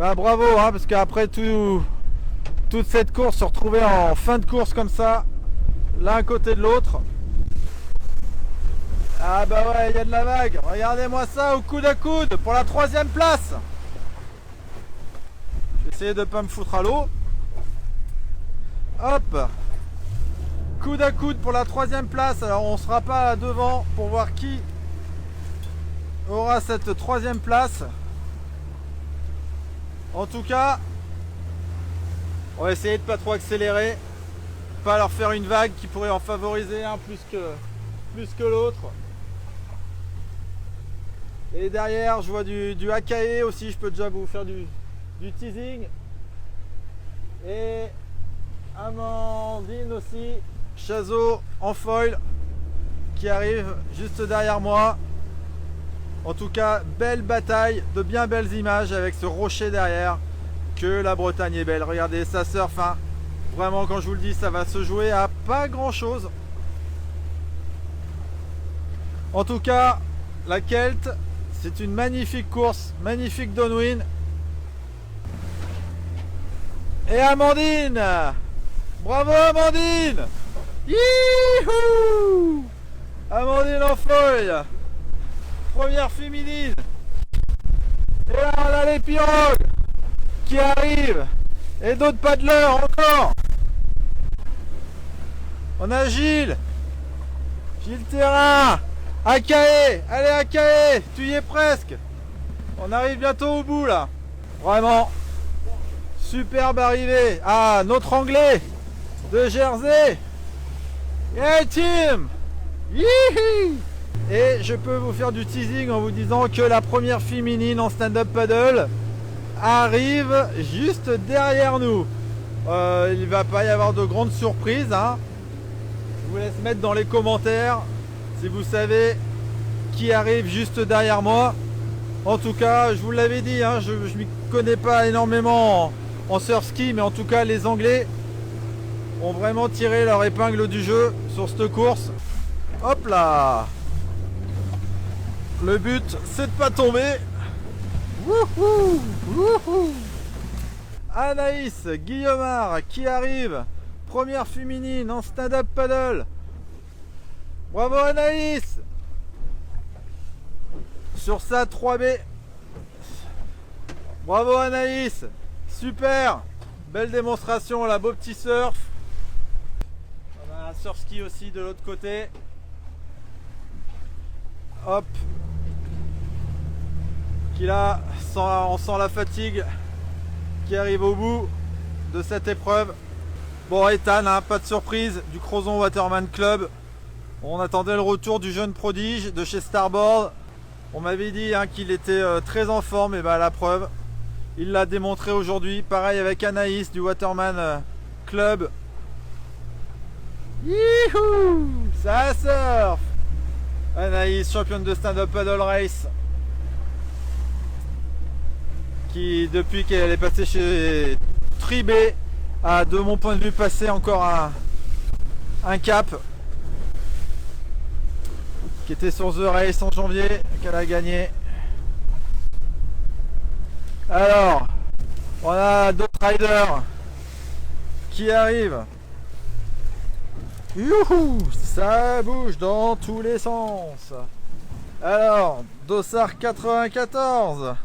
Bah bravo, hein, parce qu'après toute cette course, se retrouver en fin de course comme ça, l'un à côté de l'autre. Ah bah ouais, il y a de la vague. Regardez-moi ça au coude à coude pour la 3e place. Je vais essayer de pas me foutre à l'eau. Hop. Coude à coude pour la 3e place. Alors on sera pas devant pour voir qui aura cette 3e place. En tout cas, on va essayer de pas trop accélérer, pas leur faire une vague qui pourrait en favoriser un plus que l'autre. Et derrière, je vois du Akae aussi, je peux déjà vous faire du teasing. Et Amandine aussi, Chazo en foil qui arrive juste derrière moi. En tout cas, belle bataille, de bien belles images avec ce rocher derrière. Que la Bretagne est belle. Regardez, ça surfe. Hein. Vraiment, quand je vous le dis, ça va se jouer à pas grand chose. En tout cas, la Kelt, c'est une magnifique course, magnifique downwind. Et Amandine, bravo Amandine. Youhou, Amandine en foil, première féminine. Et là on a les pirogues qui arrivent et d'autres paddleurs encore. On a Gilles Terrain, Akae, allez Akae, tu y es presque. On arrive bientôt au bout là. Vraiment superbe arrivée. Ah, notre anglais de Jersey. Yeah team. Yihi. Et je peux vous faire du teasing en vous disant que la première féminine en stand-up paddle arrive juste derrière nous. Il ne va pas y avoir de grandes surprises. Hein. Je vous laisse mettre dans les commentaires si vous savez qui arrive juste derrière moi. En tout cas, je vous l'avais dit, hein, je ne m'y connais pas énormément en surf ski, mais en tout cas les Anglais ont vraiment tiré leur épingle du jeu sur cette course. Hop là. Le but c'est de pas tomber. Wouhou, wouhou. Anaïs Guillaumard qui arrive, première féminine en stand-up paddle. Bravo Anaïs. Sur sa 3B. Bravo Anaïs. Super. Belle démonstration là, beau petit surf. On a un surf ski aussi de l'autre côté. Hop. Qui là, on sent la fatigue qui arrive au bout de cette épreuve. Bon Ethan, hein, pas de surprise, du Crozon Waterman Club. On attendait le retour du jeune prodige de chez Starboard. On m'avait dit hein, qu'il était très en forme, et bah la preuve, il l'a démontré aujourd'hui. Pareil avec Anaïs du Waterman Club. Youhou, ça surf. Anaïs, championne de stand-up paddle race, qui depuis qu'elle est passée chez Tribé a de mon point de vue passé encore un cap, qui était sur The Race en janvier, qu'elle a gagné. Alors on a d'autres riders qui arrivent. Youhou, ça bouge dans tous les sens. Alors Dossard 94.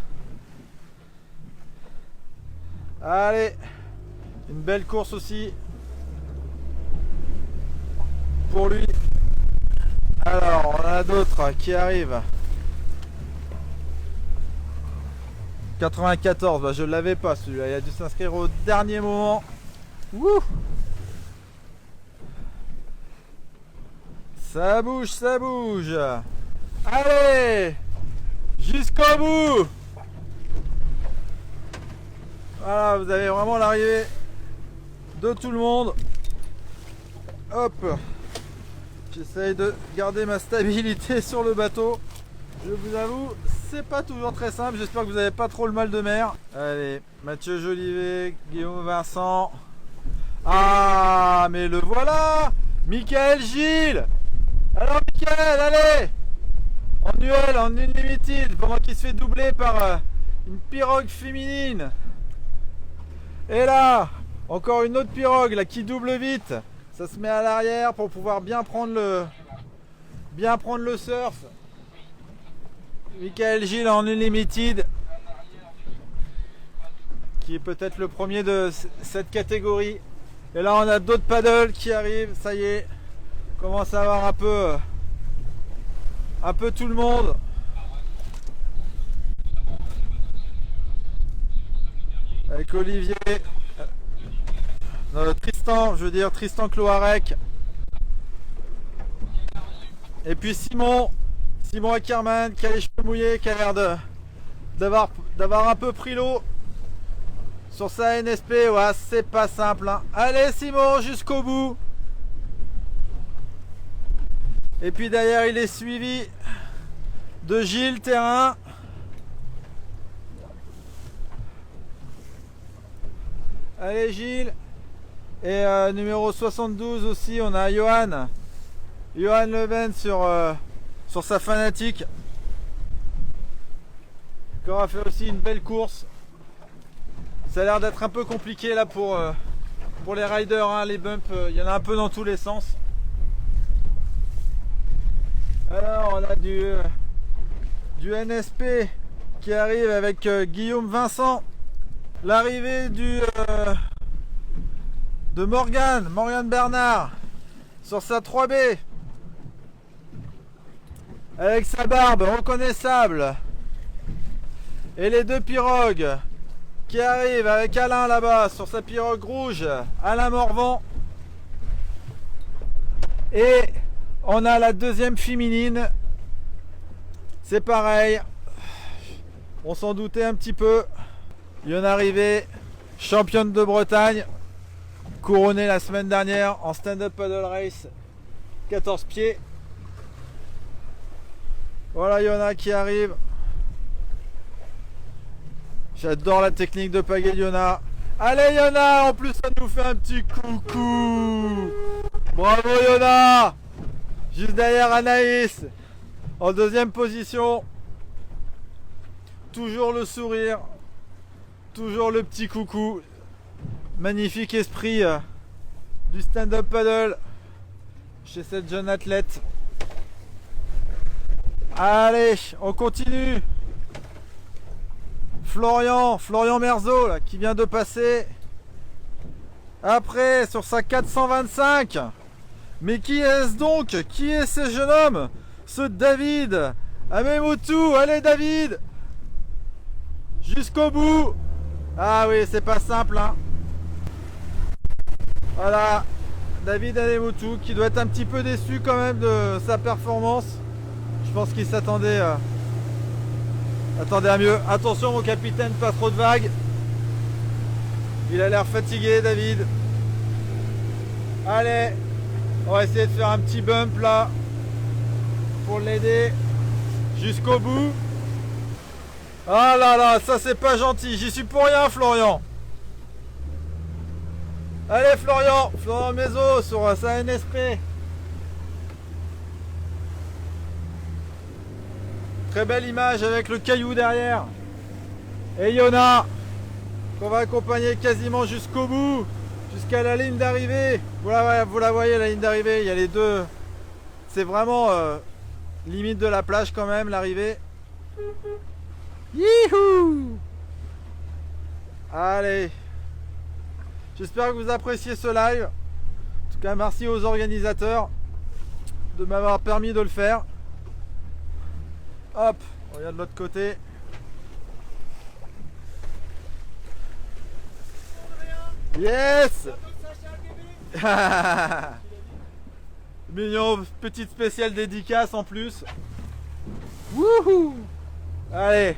Allez, une belle course aussi pour lui. Alors, on a d'autres qui arrivent. 94, bah je ne l'avais pas celui-là, il a dû s'inscrire au dernier moment. Wouh, ça bouge, ça bouge. Allez, jusqu'au bout. Voilà, vous avez vraiment l'arrivée de tout le monde. Hop. J'essaye de garder ma stabilité sur le bateau. Je vous avoue, c'est pas toujours très simple. J'espère que vous n'avez pas trop le mal de mer. Allez, Mathieu Jolivet, Guillaume Vincent. Ah, mais le voilà, Michael Gilles. Alors Michael, allez, en duel, en unlimited, pendant qu'il se fait doubler par une pirogue féminine. Et là, encore une autre pirogue là, qui double vite. Ça se met à l'arrière pour pouvoir bien prendre le surf. Michael Gilles en Unlimited, qui est peut-être le premier de cette catégorie. Et là on a d'autres paddles qui arrivent, ça y est, on commence à avoir un peu tout le monde. Avec Olivier, Tristan Cloarec. Et puis Simon Ackerman qui a les cheveux mouillés, qui a l'air d'avoir un peu pris l'eau sur sa NSP. Ouais, c'est pas simple, hein. Allez Simon, jusqu'au bout. Et puis derrière il est suivi de Gilles Terrain. Allez Gilles. Et numéro 72 aussi, on a Johan Leven sur sa Fanatic, qui aura fait aussi une belle course. Ça a l'air d'être un peu compliqué là pour les riders, hein. Les bumps, il y en a un peu dans tous les sens. Alors on a du NSP qui arrive avec Guillaume Vincent. L'arrivée de Morgane Bernard sur sa 3B avec sa barbe reconnaissable, et les deux pirogues qui arrivent avec Alain là-bas sur sa pirogue rouge, Alain Morvan. Et on a la deuxième féminine, c'est pareil, on s'en doutait un petit peu. Yon arrivée, championne de Bretagne, couronnée la semaine dernière en stand-up paddle race 14 pieds. Voilà Yona qui arrive. J'adore la technique de pagaie de Yona. Allez Yona, en plus ça nous fait un petit coucou. Bravo Yona. Juste derrière Anaïs, en deuxième position. Toujours le sourire, toujours le petit coucou. Magnifique esprit du stand-up paddle chez cette jeune athlète. Allez, on continue. Florian Merzo là, qui vient de passer. Après, sur sa 425. Mais qui est-ce donc? Qui est ce jeune homme? Ce David Amemutu. Allez David, jusqu'au bout. Ah oui, c'est pas simple, hein. Voilà, David Amemutu qui doit être un petit peu déçu quand même de sa performance. Je pense qu'il s'attendait à mieux. Attention mon capitaine, pas trop de vagues. Il a l'air fatigué David. Allez, on va essayer de faire un petit bump là pour l'aider jusqu'au bout. Ah là là, ça c'est pas gentil, j'y suis pour rien Florian. Allez Florian Mézo sur sa NSP. Très belle image avec le caillou derrière. Et Yona, qu'on va accompagner quasiment jusqu'au bout, jusqu'à la ligne d'arrivée. Vous la voyez, la ligne d'arrivée, il y a les deux. C'est vraiment limite de la plage quand même, l'arrivée. Youhou! Allez, j'espère que vous appréciez ce live. En tout cas, merci aux organisateurs de m'avoir permis de le faire. Hop, on regarde de l'autre côté. Yes! Mignon, petite spéciale dédicace en plus. Wouhou! Allez,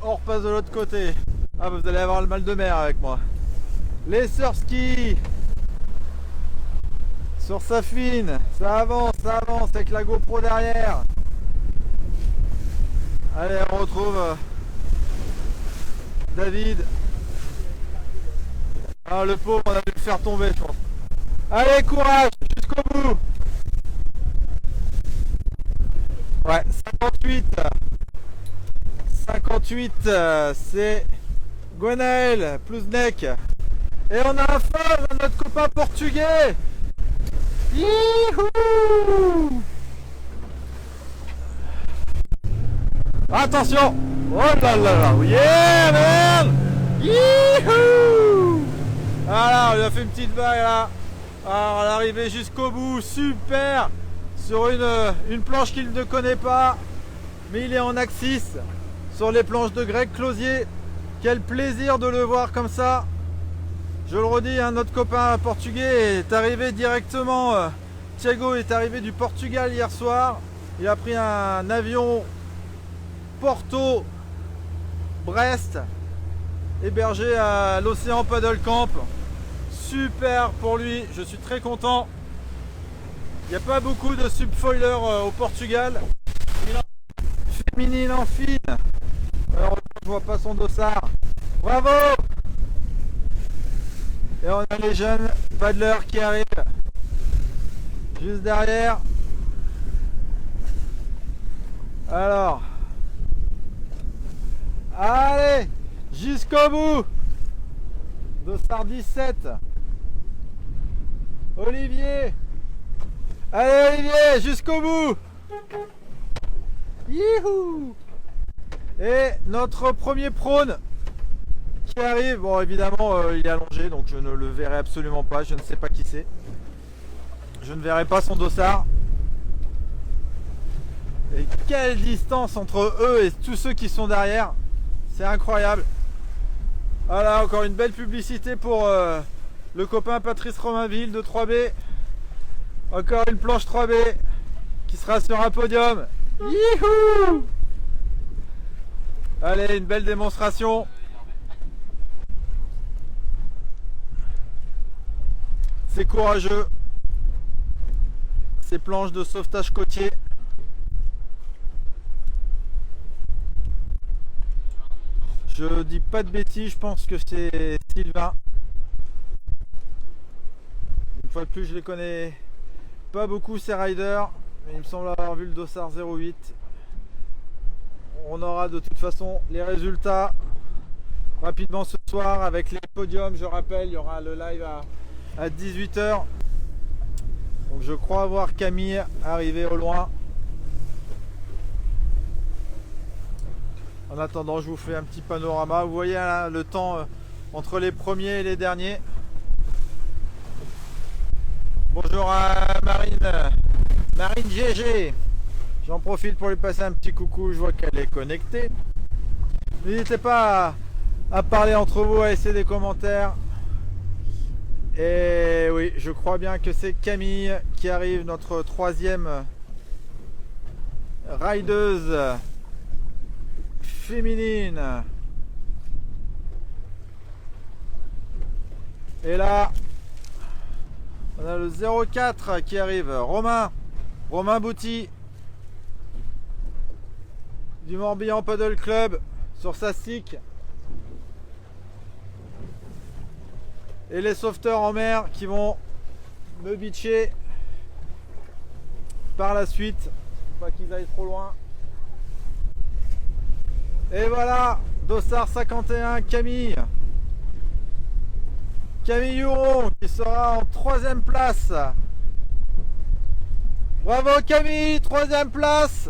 on repasse de l'autre côté. Ah, vous allez avoir le mal de mer avec moi. Les surf skis sur sa fine, ça avance avec la GoPro derrière. Allez, on retrouve David. Ah, le pauvre, on a dû le faire tomber, je pense. Allez, courage, jusqu'au bout. Ouais, 58, c'est Gwenaël Plusnek. Et on a un phare, notre copain portugais. Youhou! Attention! Oh là là là! Yeah man! Youhou! Voilà, on lui a fait une petite vague là. Alors, on est arrivé jusqu'au bout, super! Sur une planche qu'il ne connaît pas, mais il est en axis sur les planches de Greg Closier. Quel plaisir de le voir comme ça. Je le redis, hein, notre copain portugais est arrivé directement. Thiago est arrivé du Portugal hier soir. Il a pris un avion Porto Brest, hébergé à l'Océan Paddle Camp. Super pour lui, je suis très content. Il n'y a pas beaucoup de subfoilers au Portugal. Féminine en fine. Alors je vois pas son dossard. Bravo! Et on a les jeunes paddlers qui arrivent juste derrière. Alors, allez, jusqu'au bout. Dossard 17. Olivier. Allez Olivier, jusqu'au bout. Youhou! Et notre premier prône qui arrive, bon évidemment il est allongé donc je ne le verrai absolument pas, je ne sais pas qui c'est. Je ne verrai pas son dossard. Et quelle distance entre eux et tous ceux qui sont derrière, c'est incroyable. Voilà, encore une belle publicité pour le copain Patrice Romainville de 3B. Encore une planche 3B qui sera sur un podium. Youhou! Allez, une belle démonstration. C'est courageux. Ces planches de sauvetage côtier. Je dis pas de bêtises, je pense que c'est Sylvain. Une fois de plus, je les connais pas beaucoup ces riders, mais il me semble avoir vu le dossard 08. On aura de toute façon les résultats rapidement ce soir avec les podiums. Je rappelle, il y aura le live à 18 h. Donc je crois voir Camille arriver au loin. En attendant, je vous fais un petit panorama. Vous voyez là, le temps entre les premiers et les derniers. Bonjour à Marine GG. J'en profite pour lui passer un petit coucou, je vois qu'elle est connectée. N'hésitez pas à parler entre vous, à laisser des commentaires. Et oui, je crois bien que c'est Camille qui arrive, notre troisième rideuse féminine. Et là, on a le 04 qui arrive, Romain Bouty du Morbihan Paddle Club sur sa stick. Et les sauveteurs en mer qui vont me bitcher par la suite, faut pas qu'ils aillent trop loin. Et voilà, dossard 51, Camille Huron qui sera en 3ème place. Bravo Camille, 3ème place.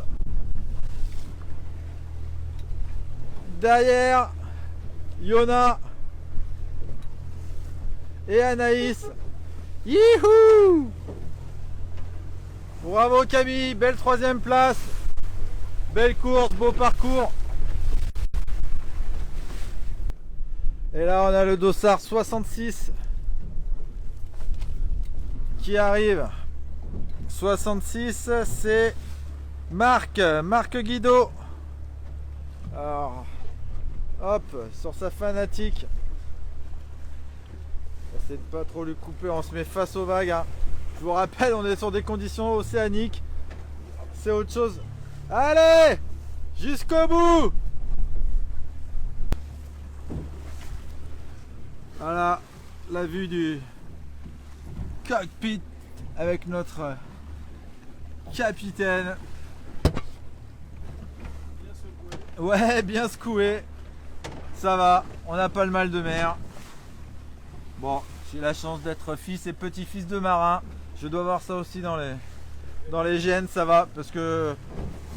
Derrière, Yona et Anaïs. Youhou! Bravo Camille, belle 3ème place. Belle course, beau parcours. Et là on a le dossard 66 qui arrive. 66 c'est Marc Guido. Alors hop, sur sa fanatique. Essayez de pas trop lui couper, on se met face aux vagues hein. Je vous rappelle, on est sur des conditions océaniques. C'est autre chose. Allez, jusqu'au bout. Voilà la vue du cockpit avec notre capitaine. Ouais, bien secoué. Ça va, on n'a pas le mal de mer. Bon, j'ai la chance d'être fils et petit-fils de marin. Je dois voir ça aussi dans les gènes, ça va. Parce que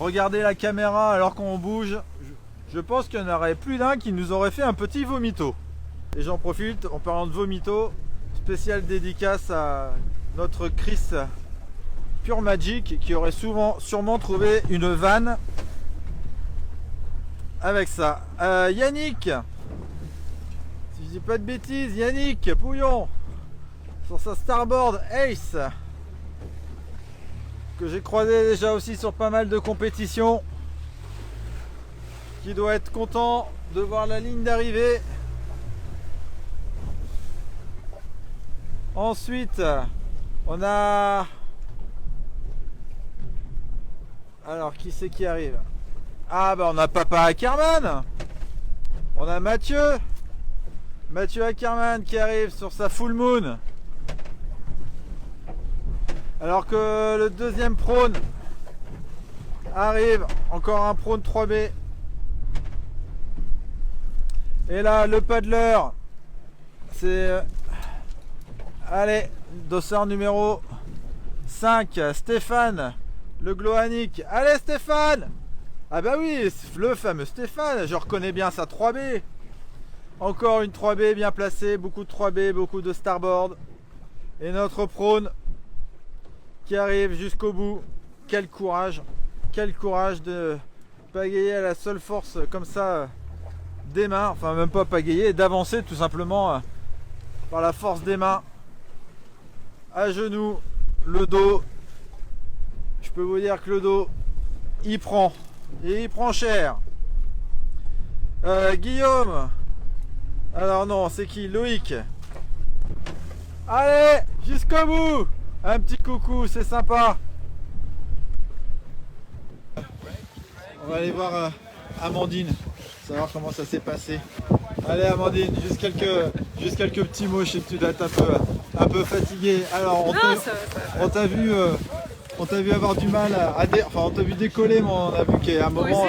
regarder la caméra alors qu'on bouge, je pense qu'il y en aurait plus d'un qui nous aurait fait un petit vomito. Et j'en profite, en parlant de vomito, spécial dédicace à notre Chris Pure Magic qui aurait sûrement trouvé une vanne avec ça. Yannick, si je dis pas de bêtises, Yannick Pouillon sur sa Starboard Ace que j'ai croisé déjà aussi sur pas mal de compétitions, qui doit être content de voir la ligne d'arrivée. Ensuite on a, alors qui c'est qui arrive? Ah bah on a Papa Ackerman, on a Mathieu Ackerman qui arrive sur sa Full Moon, alors que le deuxième prône arrive, encore un prône 3B. Et là le paddler c'est allez, dossard numéro 5, Stéphane le Gloanic. Allez Stéphane! Ah bah oui, le fameux Stéphane, je reconnais bien sa 3B. Encore une 3B bien placée, beaucoup de 3B, beaucoup de starboard. Et notre prône qui arrive jusqu'au bout. Quel courage de pagayer à la seule force comme ça des mains, enfin même pas pagayer, d'avancer tout simplement par la force des mains. À genoux, le dos. Je peux vous dire que le dos, il prend. Et il prend cher. Guillaume. Alors non, c'est qui? Loïc. Allez, jusqu'au bout. Un petit coucou, c'est sympa. On va aller voir Amandine, savoir comment ça s'est passé. Allez Amandine, juste quelques petits mots. Je sais que tu dois être un peu fatigué. Alors on t'a vu. On t'a vu avoir du mal enfin on t'a vu décoller, mais on a vu qu'à un moment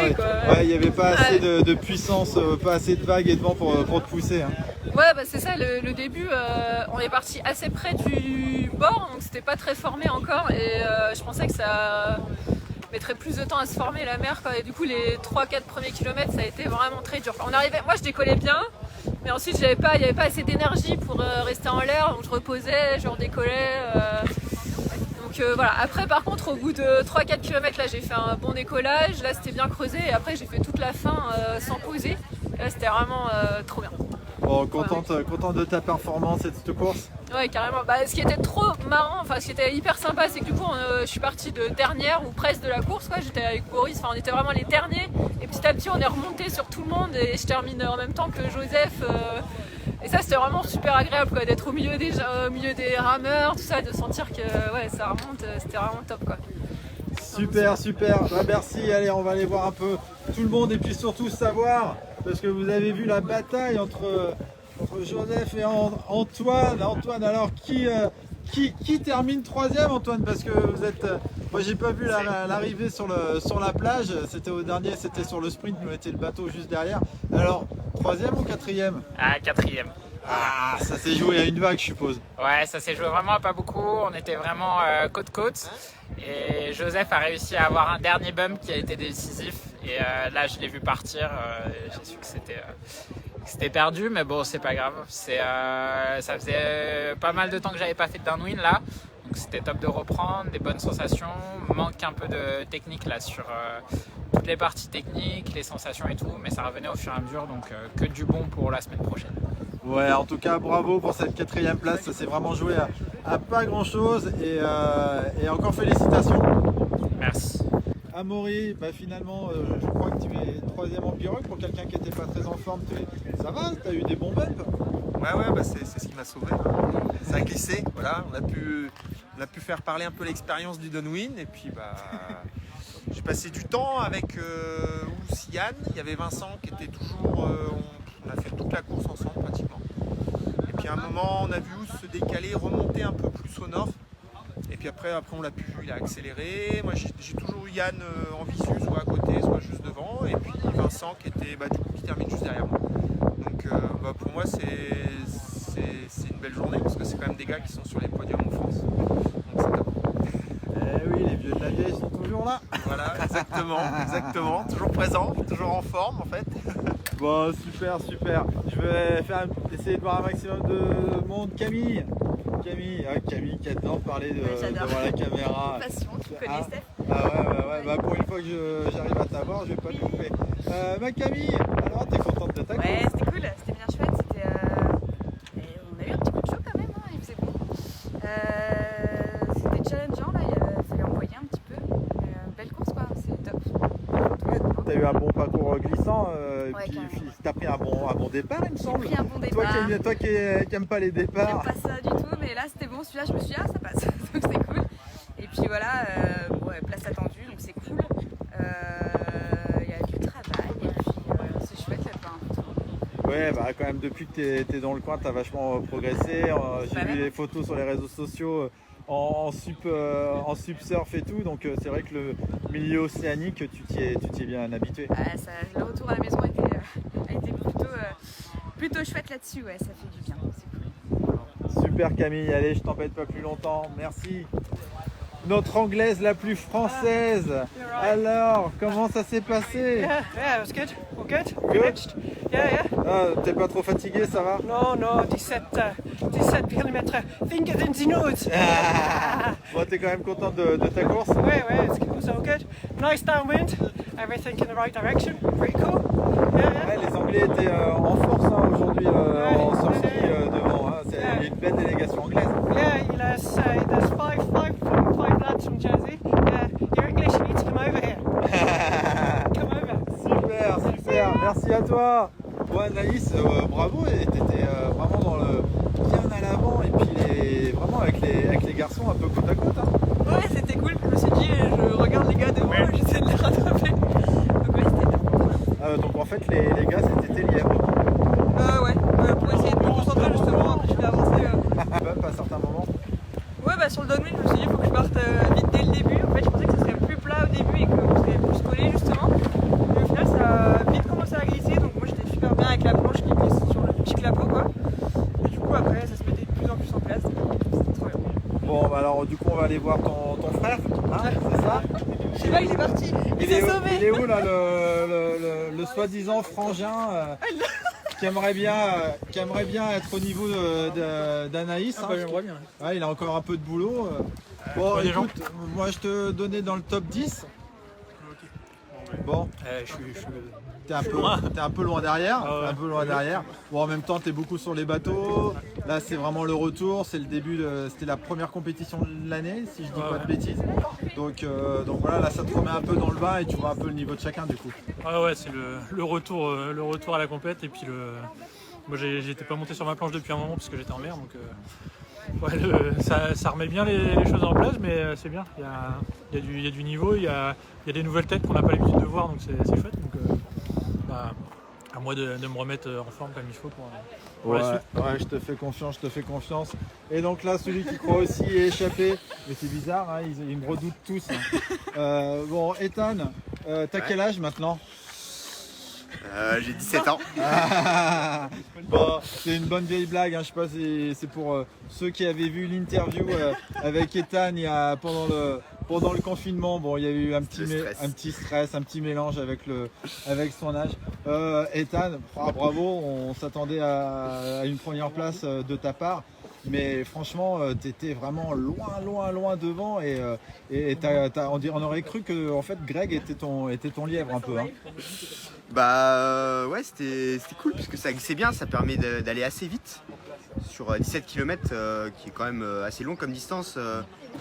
il n'y avait pas assez de puissance, pas assez de vagues et de vent pour te pousser. Hein. Ouais bah c'est ça, le début on est parti assez près du bord, donc c'était pas très formé encore et je pensais que ça mettrait plus de temps à se former la mer quoi. Et du coup les 3-4 premiers kilomètres ça a été vraiment très dur. On arrivait, moi je décollais bien, mais ensuite il n'y avait pas assez d'énergie pour rester en l'air, donc je reposais, je redécollais. Donc voilà, après par contre au bout de 3-4 km là j'ai fait un bon décollage, là c'était bien creusé et après j'ai fait toute la fin sans poser, et là c'était vraiment trop bien. Bon, contente de ta performance et de cette course? Ouais carrément, bah, ce qui était trop marrant, enfin ce qui était hyper sympa c'est que du coup je suis partie de dernière ou presque de la course quoi, j'étais avec Boris, enfin on était vraiment les derniers et petit à petit on est remonté sur tout le monde et je termine en même temps que Joseph. Et ça c'était vraiment super agréable quoi, d'être au milieu des rameurs, tout ça, de sentir que ouais, ça remonte, c'était vraiment top quoi. Super, bah, merci, allez on va aller voir un peu tout le monde et puis surtout savoir, parce que vous avez vu la bataille entre Joseph et Antoine. Antoine, alors qui termine 3ème Antoine, parce que vous êtes... Moi j'ai pas vu l'arrivée sur la plage, c'était au dernier, c'était sur le sprint, nous était le bateau juste derrière. Alors 3ème ou 4ème? Ah 4ème. Ah, ça s'est joué à une vague je suppose. Ouais, ça s'est joué vraiment à pas beaucoup, on était vraiment côte-côte. Et Joseph a réussi à avoir un dernier bump qui a été décisif. Et là je l'ai vu partir, j'ai su que c'était perdu, mais bon c'est pas grave. Ça faisait pas mal de temps que j'avais pas fait de downwind là. Donc c'était top de reprendre, des bonnes sensations, manque un peu de technique là sur toutes les parties techniques, les sensations et tout, mais ça revenait au fur et à mesure, donc que du bon pour la semaine prochaine. Ouais, en tout cas bravo pour cette 4ème place, ça s'est vraiment joué à pas grand chose et encore félicitations. Merci. Amaury, bah finalement je crois que tu es 3ème en pirogue pour quelqu'un qui n'était pas très en forme, ça va, t'as eu des bons bumps? Ouais, bah c'est ce qui m'a sauvé. Ça a glissé, voilà, on a pu faire parler un peu l'expérience du downwind et puis bah j'ai passé du temps avec Yann, il y avait Vincent qui était toujours, on a fait toute la course ensemble pratiquement. Et puis à un moment on a vu Ous se décaler, remonter un peu plus au nord. Et puis après on l'a pu, il a accéléré. Moi j'ai toujours eu Yann en visu, soit à côté, soit juste devant. Et puis Vincent qui était du coup qui termine juste derrière moi. pour moi c'est une belle journée parce que c'est quand même des gars qui sont sur les podiums en France. Donc c'est top. Eh oui, les vieux de la vieille sont toujours là. Voilà, exactement, toujours présents, toujours en forme en fait. Bon, super. Je vais essayer de voir un maximum de monde. Camille qui adore parler devant la caméra. Passion, tu connais Steph. Ouais. Bah, pour une fois que j'arrive à t'avoir, je vais pas te couper. Camille, alors t'es contente de ta course? Ouais, c'était cool, c'était bien chouette. On a eu un petit coup de chaud quand même, hein, il faisait bon. C'était challengeant, là, il fallait envoyer un petit peu. Belle course quoi, c'est top. T'as eu un bon parcours glissant, Ouais, et puis carrément. t'as pris un bon départ, il me semble. J'ai pris un bon départ. Toi qui aime pas les départs. J'aime pas ça du tout, mais là c'était bon. Celui-là, je me suis dit, ah, ça passe. Donc c'est cool. Et puis voilà, place attendue, donc c'est cool. Il y a du travail, et puis c'est chouette là, pas. Ouais, bah quand même, depuis que t'es dans le coin, t'as vachement progressé. J'ai vu les photos sur les réseaux sociaux en sup surf et tout, donc c'est vrai que le milieu océanique, tu t'y es bien habitué. Le retour à la maison a été plutôt chouette là-dessus, ouais, ça fait du bien, c'est cool. Super Camille, allez, je t'embête pas plus longtemps, merci. Notre anglaise la plus française. Alors, comment ça s'est passé? Yeah, it was good. All good. Good? Finished. Yeah. Ah, t'es pas trop fatigué, ça va? Non, 17 km. Finger in the nose. Bon, t'es quand même content de ta course? Ouais, it was all good. Nice downwind. Everything in the right direction. Pretty cool. Yeah. Ouais, les Anglais étaient en force aujourd'hui en surski devant. Hein. C'est une belle délégation anglaise. Yeah, there's five lads from Jersey. Yeah, you're English, you need to come over here. Come over. Super, merci à toi. Bon Anaïs, bravo, t'étais vraiment bien à l'avant et puis vraiment avec les garçons un peu côte à côte. Hein. Ouais, c'était cool, je me suis dit, je regarde les gars devant, j'essaie de les rattraper. Donc ouais, c'était bien. Donc en fait les gars c'était tes lièvres. Ouais, pour essayer de me concentrer justement, après je vais avancer. Bump à certains moments. Ouais, sur le downwind, je me suis dit, il faut que je parte vite dès le début. En fait, je pensais que ça serait plus plat au début et qu'on serait plus collé justement. Mais au final, ça a vite commencé à glisser, donc moi j'étais super bien avec la planche qui glisse sur le petit clapot quoi. Et du coup, après, ça se mettait de plus en plus en place. C'était trop bien. Bon, bah alors du coup, on va aller voir ton frère, hein, c'est ça? Je sais pas, il est parti. Il est où là, le soi-disant frangin qui aimerait bien être au niveau d'Anaïs. Ah bah, j'aimerais bien. Ouais, il a encore un peu de boulot. Bon, écoute, moi je te donnais dans le top 10. Bon, t'es un peu loin derrière. Bon, en même temps, t'es beaucoup sur les bateaux. Là, c'est vraiment le retour. C'est le début. C'était la première compétition de l'année, si je dis pas de bêtises. Donc voilà, là, ça te remet un peu dans le bain et tu vois un peu le niveau de chacun du coup. Ouais, c'est le retour à la compète et puis moi, j'étais pas monté sur ma planche depuis un moment parce que j'étais en mer, donc. Ça remet bien les choses en place, mais c'est bien. Il y a du niveau, il y a des nouvelles têtes qu'on n'a pas l'habitude de voir, donc c'est chouette. Donc, à moi de me remettre en forme comme il faut pour la suite. Ouais, je te fais confiance. Et donc là, celui qui croit aussi est échappé. Mais c'est bizarre, hein, ils me redoutent tous. Hein. Bon, Ethan, t'as quel âge maintenant? J'ai 17 ans. Bon, c'est une bonne vieille blague, hein. Je sais pas si c'est pour ceux qui avaient vu l'interview avec Ethan pendant le confinement. Bon, il y a eu un petit stress, un petit mélange avec son âge. Ethan, bravo, on s'attendait à une première place de ta part. Mais franchement, t'étais vraiment loin devant et on aurait cru que en fait Greg était ton lièvre un peu. Hein. Ouais, c'était cool parce que ça glissait bien, ça permet d'aller assez vite sur 17 km qui est quand même assez long comme distance.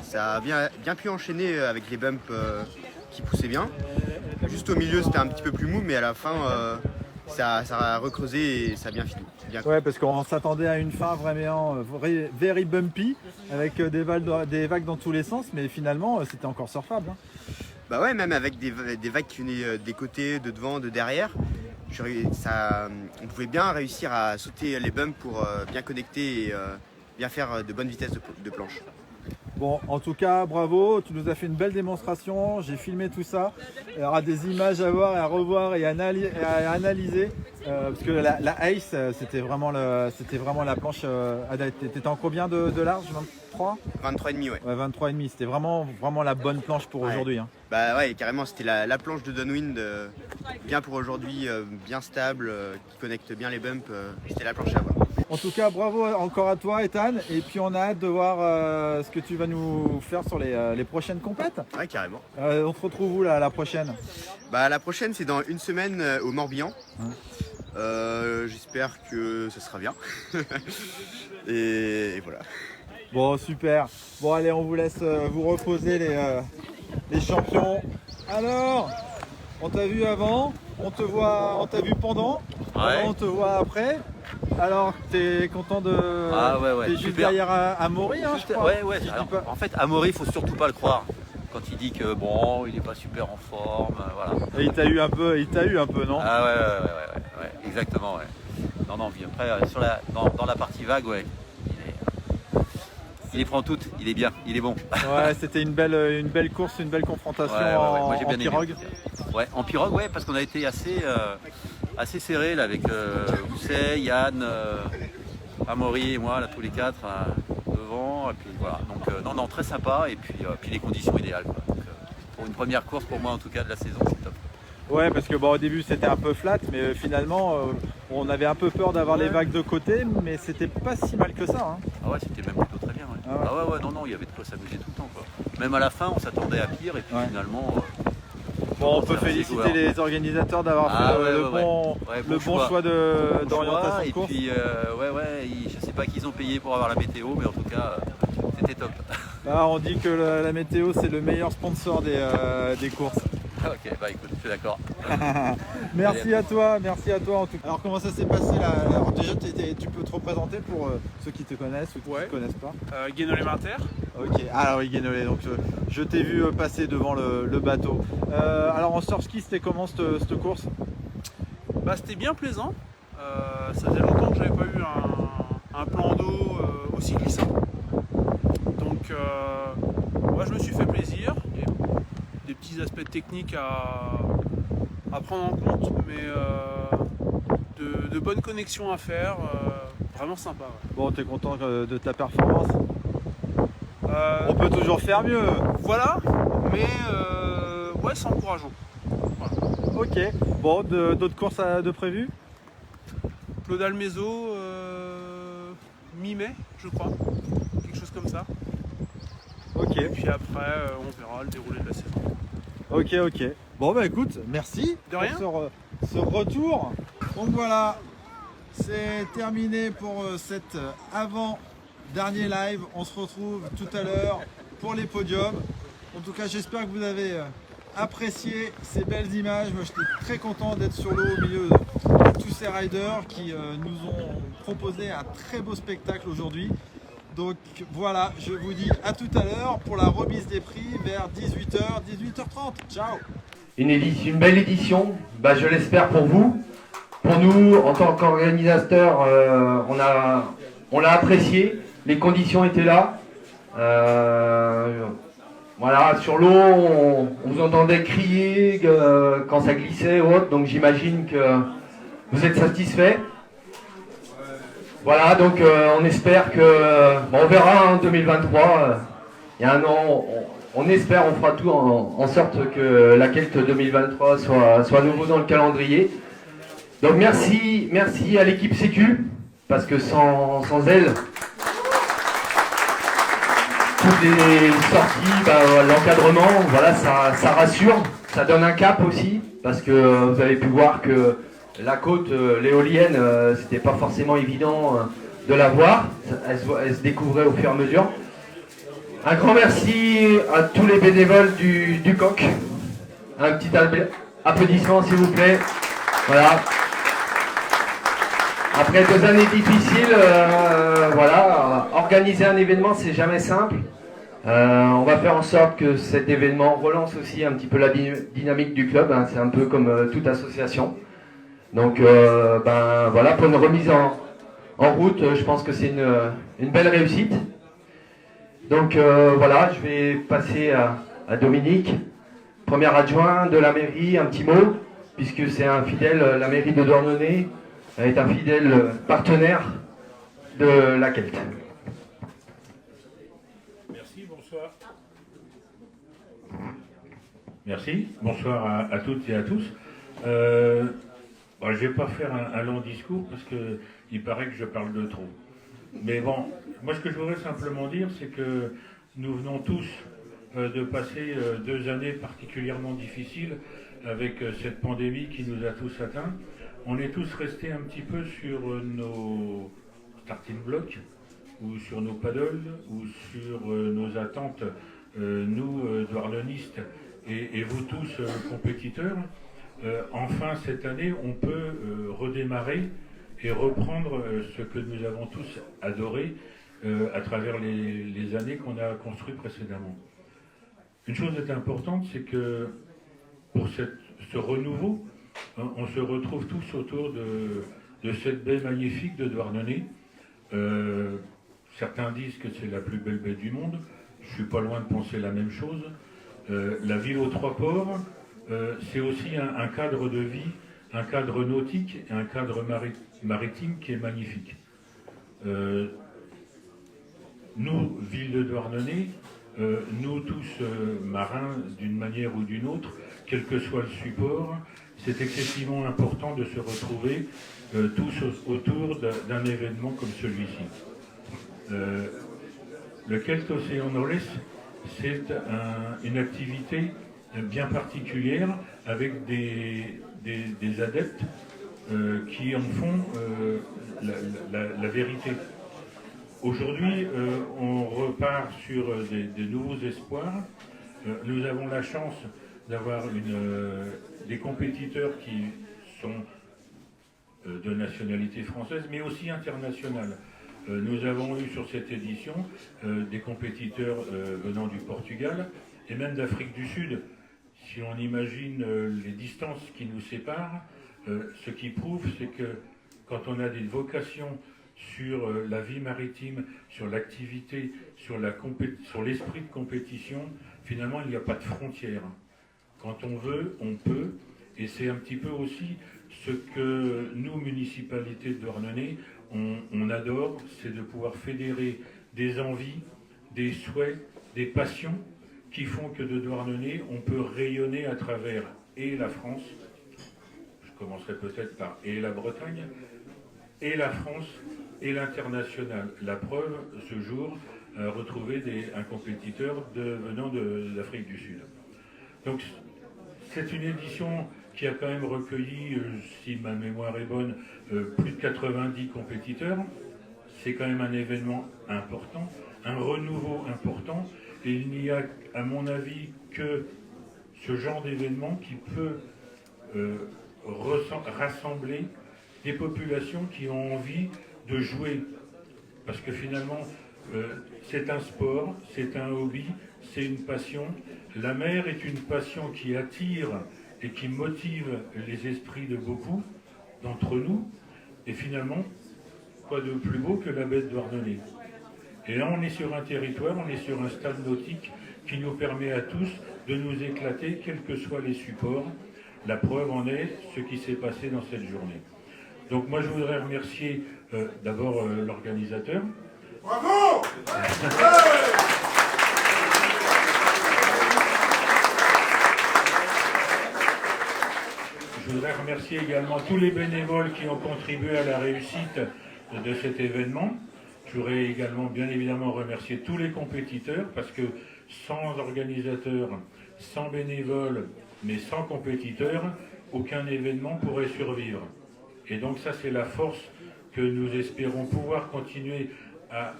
Ça a bien pu enchaîner avec les bumps qui poussaient bien. Juste au milieu, c'était un petit peu plus mou, mais à la fin, ça a recreusé et ça a bien fini. Ouais, parce qu'on s'attendait à une fin vraiment very bumpy avec des vagues dans tous les sens, mais finalement c'était encore surfable. Hein. Bah ouais, même avec des vagues qui venaient des côtés, de devant, de derrière, on pouvait bien réussir à sauter les bumps pour bien connecter et bien faire de bonnes vitesses de planche. Bon, en tout cas, bravo, tu nous as fait une belle démonstration, j'ai filmé tout ça. Il y aura des images à voir et à revoir et à analyser. Parce que la Ace, c'était vraiment la planche. T'étais en combien de large? 23 23,5, ouais. Ouais, 23,5, c'était vraiment la bonne planche pour aujourd'hui. Hein. Bah ouais, carrément, c'était la planche de Downwind, bien pour aujourd'hui, bien stable, qui connecte bien les bumps, c'était la planche à avoir. En tout cas, bravo encore à toi, Ethan. Et puis on a hâte de voir ce que tu vas nous faire sur les prochaines compètes. Ouais, carrément. On se retrouve où là, la prochaine? Bah la prochaine, c'est dans une semaine au Morbihan. J'espère que ça sera bien. et voilà. Bon, super. Bon, allez, on vous laisse vous reposer les champions. Alors, on t'a vu avant, on t'a vu pendant, Ouais. on te voit après. Alors, t'es content de... Ah ouais, T'es juste super. derrière Amaury, hein, je crois. Ouais. Alors, en fait, Amaury, il faut surtout pas le croire. Quand il dit que bon, il n'est pas super en forme, voilà. Et il t'a eu un peu, non? Ah ouais, exactement, ouais. Non, puis après, dans la partie vague, ouais. Il les prend toutes, il est bien, il est bon. Ouais, c'était une belle course, une belle confrontation Moi, j'ai bien en aimé. pirogue. Ouais, en pirogue, ouais, parce qu'on a été assez serré là avec Housset, Yann, Amaury et moi, là tous les quatre devant. Et puis voilà, donc non, très sympa. Et puis les conditions idéales, quoi. Donc, pour une première course, pour moi en tout cas de la saison, c'est top. Ouais, parce que bon, au début c'était un peu flat, mais finalement on avait un peu peur d'avoir les vagues de côté, mais c'était pas si mal que ça. Hein. Ah ouais, c'était même plutôt très bien. Ouais. Ah ouais, non, il y avait de quoi s'amuser tout le temps, quoi. Même à la fin, on s'attendait à pire, et puis finalement. Bon, on peut féliciter les organisateurs d'avoir fait le bon choix d'orientation de course. Et puis, je sais pas qu'ils ont payé pour avoir la météo, mais en tout cas, c'était top. Là, on dit que la météo, c'est le meilleur sponsor des courses. Ok, bah écoute, je suis d'accord. Merci à toi en tout cas. Alors, comment ça s'est passé là? Alors, déjà, tu peux te représenter pour ceux qui te connaissent ou qui ne te connaissent pas? Guénolé Marter. Ok, alors oui, Guénolé, donc je t'ai vu passer devant le bateau. Alors en surf-ski, c'était comment cette course? Bah, c'était bien plaisant. Ça faisait longtemps que j'avais pas eu un plan d'eau aussi glissant. Donc moi je me suis fait plaisir. Il y a des petits aspects techniques à prendre en compte, mais de bonnes connexions à faire, vraiment sympa. Ouais. Bon, t'es content de ta performance? On peut toujours faire mieux. Voilà, mais ouais, c'est encourageant. Voilà. Ok, bon, d'autres courses de prévues? Claude Almezo, mi-mai, je crois. Quelque chose comme ça. Ok. Et puis après, on verra le déroulé de la saison. Ok. Bon, bah écoute, merci de rien. Pour ce retour. Donc voilà, c'est terminé pour cet avant-dernier live. On se retrouve tout à l'heure pour les podiums. En tout cas, j'espère que vous avez apprécié ces belles images. Moi, j'étais très content d'être sur l'eau au milieu de tous ces riders qui nous ont proposé un très beau spectacle aujourd'hui. Donc voilà, je vous dis à tout à l'heure pour la remise des prix vers 18h, 18h30. Ciao! Une belle édition, je l'espère pour vous. Pour nous, en tant qu'organisateurs, on l'a apprécié. Les conditions étaient là. Voilà, sur l'eau, on vous entendait crier quand ça glissait ou autre, donc j'imagine que vous êtes satisfaits. Voilà, donc on espère que... on verra en 2023, il y a un an, on espère, on fera tout en sorte que la Kelt 2023 soit à nouveau dans le calendrier. Donc merci à l'équipe Sécu, parce que sans elle, toutes les sorties, l'encadrement, voilà, ça rassure, ça donne un cap aussi, parce que vous avez pu voir que la côte, l'éolienne, c'était pas forcément évident de la voir, elle se découvrait au fur et à mesure. Un grand merci à tous les bénévoles du COQ. Un petit applaudissement s'il vous plaît. Voilà. Après 2 années difficiles, voilà, organiser un événement c'est jamais simple. On va faire en sorte que cet événement relance aussi un petit peu la dynamique du club, hein. C'est un peu comme toute association. Donc voilà, pour une remise en route, je pense que c'est une belle réussite. Donc voilà, je vais passer à Dominique, premier adjoint de la mairie, un petit mot, puisque c'est un fidèle, la mairie de Douarnenez est un fidèle partenaire de la Kelt. Merci, bonsoir. Merci, bonsoir à toutes et à tous. Bon, je ne vais pas faire un long discours parce qu'il paraît que je parle de trop. Mais bon, moi ce que je voudrais simplement dire, c'est que nous venons tous de passer 2 années particulièrement difficiles avec cette pandémie qui nous a tous atteints. On est tous restés un petit peu sur nos starting blocks, ou sur nos paddles, ou sur nos attentes, nous, douarnenistes, et vous tous, compétiteurs. Enfin, cette année, on peut redémarrer et reprendre ce que nous avons tous adoré à travers les années qu'on a construites précédemment. Une chose est importante, c'est que pour ce renouveau, on se retrouve tous autour de cette baie magnifique de Douarnenez. Certains disent que c'est la plus belle baie du monde. Je ne suis pas loin de penser la même chose. La ville aux 3 ports, c'est aussi un cadre de vie, un cadre nautique et un cadre maritime qui est magnifique. Nous, ville de Douarnenez, nous tous marins d'une manière ou d'une autre, quel que soit le support, c'est excessivement important de se retrouver tous autour d'un événement comme celui-ci. Le Kelt Océan Knowledge, c'est une activité bien particulière avec des adeptes qui en font la vérité. Aujourd'hui, on repart sur des nouveaux espoirs. Nous avons la chance d'avoir des compétiteurs qui sont de nationalité française, mais aussi internationale. Nous avons eu sur cette édition des compétiteurs venant du Portugal et même d'Afrique du Sud. Si on imagine les distances qui nous séparent, ce qui prouve, c'est que quand on a des vocations sur la vie maritime, sur l'activité, sur l'esprit de compétition, finalement, il n'y a pas de frontières. Quand on veut, on peut. Et c'est un petit peu aussi ce que nous, municipalité de Douarnenez, on adore, c'est de pouvoir fédérer des envies, des souhaits, des passions qui font que de Douarnenez, on peut rayonner à travers et la France, je commencerai peut-être par et la Bretagne, et la France, et l'international. La preuve, ce jour, retrouver un compétiteur venant d'Afrique du Sud. Donc, c'est une édition qui a quand même recueilli, si ma mémoire est bonne, plus de 90 compétiteurs. C'est quand même un événement important, un renouveau important, et il n'y a, à mon avis, que ce genre d'événement qui peut rassembler des populations qui ont envie de jouer. Parce que finalement, c'est un sport, c'est un hobby, c'est une passion. La mer est une passion qui attire et qui motive les esprits de beaucoup d'entre nous. Et finalement, quoi de plus beau que la baie de Douarnenez. Et là, on est sur un territoire, on est sur un stade nautique qui nous permet à tous de nous éclater, quels que soient les supports. La preuve en est ce qui s'est passé dans cette journée. Donc moi, je voudrais remercier d'abord l'organisateur. Bravo! Je voudrais remercier également tous les bénévoles qui ont contribué à la réussite de cet événement. Je voudrais également, bien évidemment, remercier tous les compétiteurs, parce que sans organisateurs, sans bénévoles, mais sans compétiteurs, aucun événement pourrait survivre. Et donc ça, c'est la force que nous espérons pouvoir continuer à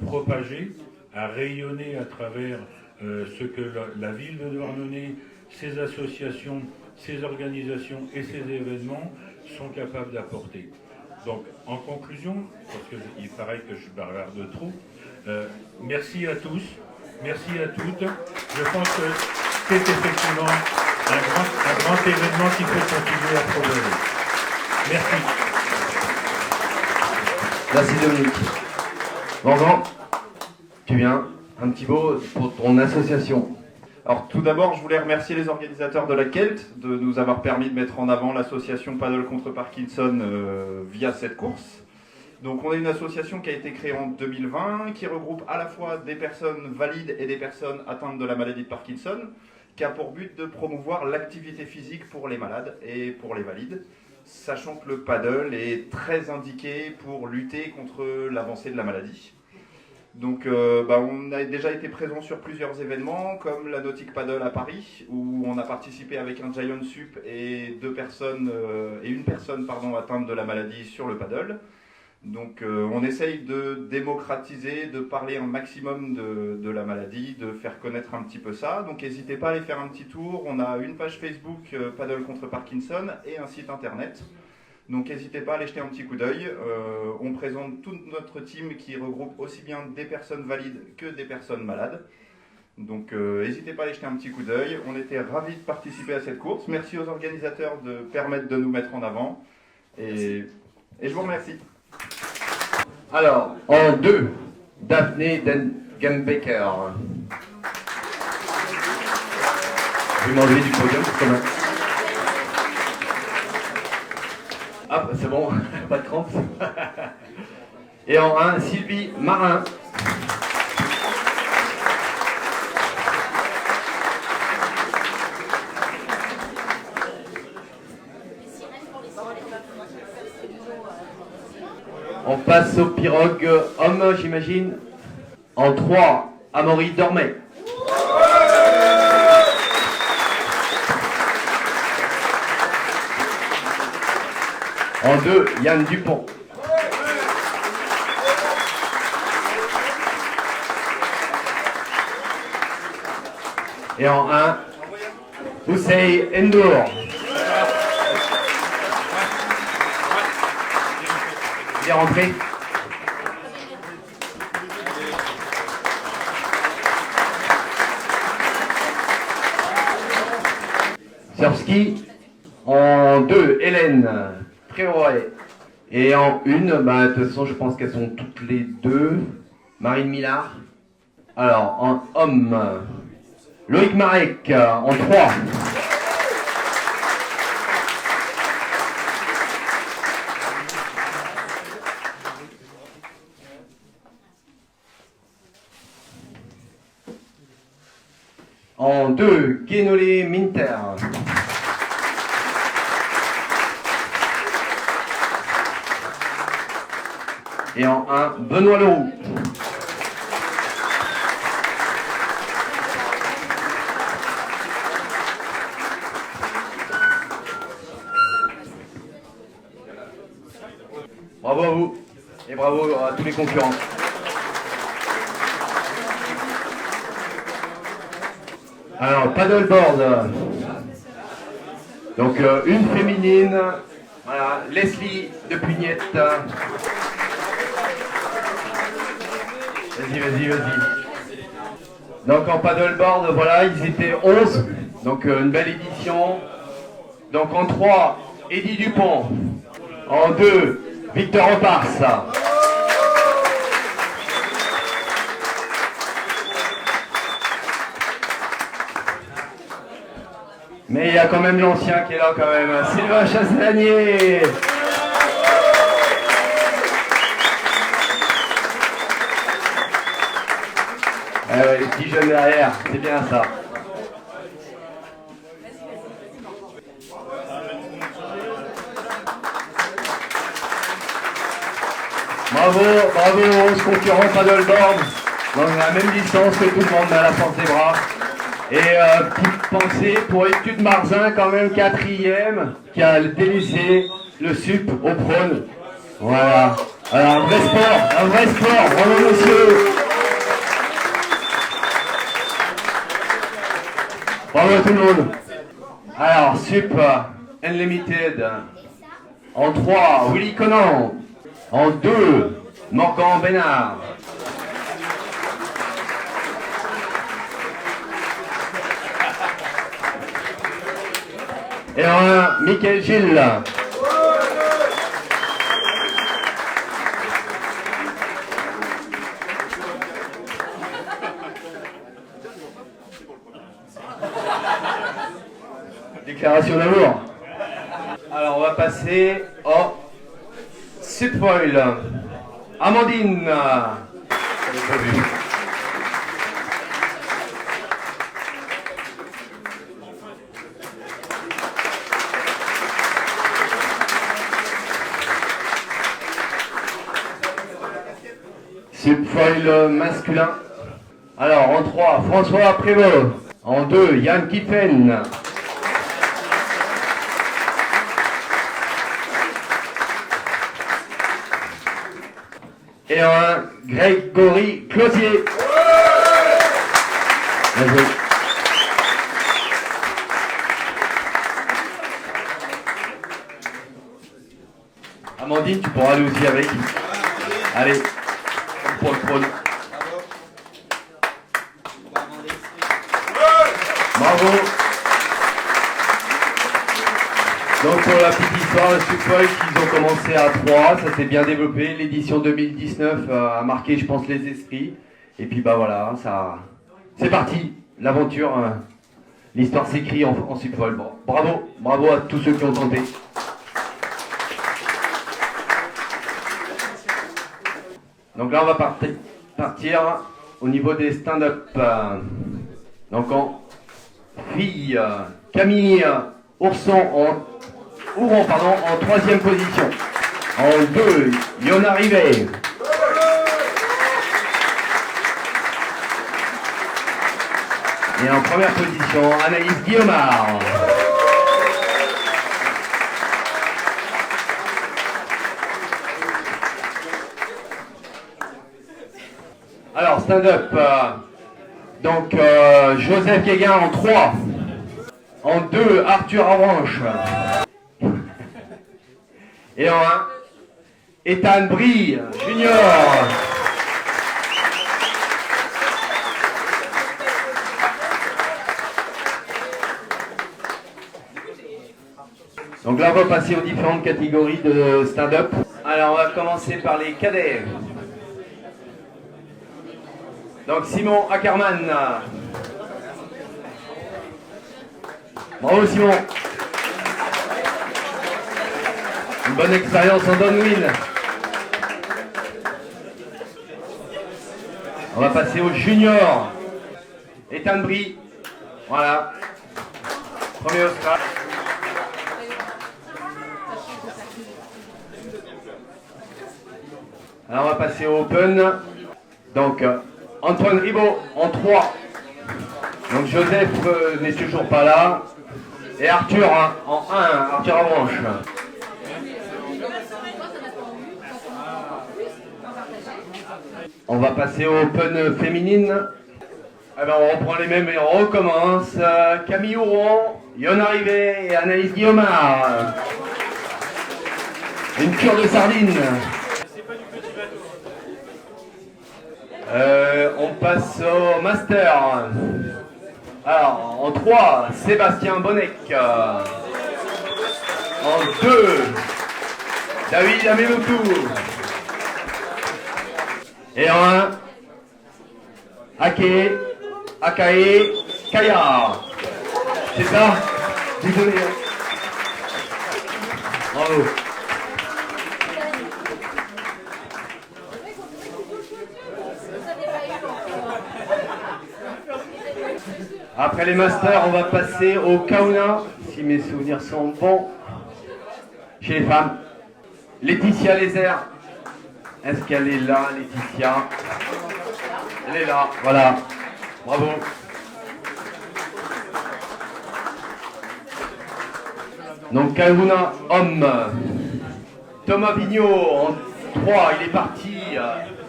propager, à rayonner à travers ce que la ville de Douarnenez, ses associations, ses organisations et ses événements sont capables d'apporter. Donc, en conclusion, parce qu'il paraît que je bavarde trop, merci à tous, merci à toutes. Je pense que c'est effectivement un grand événement qui peut continuer à progresser. Merci. Merci Dominique. Morgan, tu viens. un petit mot pour ton association. Alors tout d'abord, je voulais remercier les organisateurs de la Kelt de nous avoir permis de mettre en avant l'association Paddle contre Parkinson via cette course. Donc on est une association qui a été créée en 2020, qui regroupe à la fois des personnes valides et des personnes atteintes de la maladie de Parkinson, qui a pour but de promouvoir l'activité physique pour les malades et pour les valides, sachant que le paddle est très indiqué pour lutter contre l'avancée de la maladie. Donc on a déjà été présent sur plusieurs événements, comme la Nautic Paddle à Paris, où on a participé avec un Giant Sup et une personne atteinte de la maladie sur le paddle. Donc on essaye de démocratiser, de parler un maximum de la maladie, de faire connaître un petit peu ça. Donc n'hésitez pas à aller faire un petit tour. On a une page Facebook Paddle contre Parkinson et un site internet. Donc n'hésitez pas à aller jeter un petit coup d'œil. On présente toute notre team qui regroupe aussi bien des personnes valides que des personnes malades. Donc n'hésitez pas à aller jeter un petit coup d'œil. On était ravis de participer à cette course. Merci aux organisateurs de permettre de nous mettre en avant. Et je vous remercie. Alors, en 2, Daphné Gambecker. Je vais m'enlever du podium, quand même. Ah, bah c'est bon, pas de crampes. Et en 1, Sylvie Marin. On passe au pirogue homme, j'imagine. En 3, Amaury Dormet. En 2, Yann Dupont. Et en 1, Hussein Endour. Il est rentré. Sur ski, en 2, Hélène Tréoret. Et en 1, de toute façon, je pense qu'elles sont toutes les deux. Marine Millard. Alors, en homme, Loïc Marek, en 3. En 2, Guénolé Minter. Et en 1, Benoît Leroux. Bravo à vous et bravo à tous les concurrents. Alors, paddleboard. Donc, une féminine. Voilà, Leslie de Pugnette. Vas-y. Donc, en paddleboard, voilà, ils étaient 11. Donc, une belle édition. Donc, en 3, Eddie Dupont. En 2, Victor Repars. Mais il y a quand même l'ancien qui est là quand même, Sylvain Chastelanier. Ah ouais, les petits jeunes derrière, c'est bien ça. Bravo aux 11 concurrents paddleboard. On a la même distance que tout le monde à la force des bras. Et petite pensée pour Étude Marzin, quand même 4e, qui a délaissé le sup au prône. Voilà. Alors un vrai sport, bravo monsieur. Bravo à tout le monde. Alors, sup Unlimited. En 3, Willy Conan. En 2, Morgan Bénard. Et en 1, Michael Gilles. Déclaration d'amour. Alors on va passer au subfoil. Amandine. J'avais pas vu. Subfoil masculin. Alors en 3, François Prévost. En 2, Yann Kiffen. Et en 1, Grégory Closier. Bien joué. Amandine, tu pourras aller aussi avec. Allez, pour le trône. Bravo. Donc pour la petite histoire, le subfoil qu'ils ont commencé à 3, ça s'est bien développé. L'édition 2019 a marqué, je pense, les esprits. Et puis bah voilà, ça, c'est parti. L'aventure, l'histoire s'écrit en subfoil. Bon, bravo, bravo à tous ceux qui ont tenté. Donc là on va partir au niveau des stand-up. Donc en fille, Camille Houron en 3e position. En 2, Yona Rivet. Et en première position, Anaïs Guillaumard. Alors, stand-up. Donc, Joseph Guéguin en 3. En 2, Arthur Avranches. Et en 1, Ethan Brie, Junior. Donc là, on va passer aux différentes catégories de stand-up. Alors, on va commencer par les cadets. Donc, Simon Ackerman. Bravo, Simon. Une bonne expérience en downwind. On va passer au junior. Ethan Brie. Voilà. Premier Oscar. Alors on va passer au open. Donc Antoine Ribaud en 3. Donc Joseph n'est toujours pas là. Et Arthur en 1, Arthur Avranches. On va passer au open féminine. Eh ben, on reprend les mêmes et on recommence. Camille Houron, Yona Rivet et Anaïs Guillaumard. Une cure de sardines. On passe au master. Alors, en 3, Sébastien Bonnec. En 2, David Améloutou. Et en 1, Akae Kaya. C'est ça? Désolé. Bravo. Après les masters, on va passer au Kauna, si mes souvenirs sont bons, chez les femmes. Laetitia Lézère. Est-ce qu'elle est là, Laetitia? Elle est là, voilà. Bravo. Donc Kauna, homme. Thomas Vignot en 3, il est parti.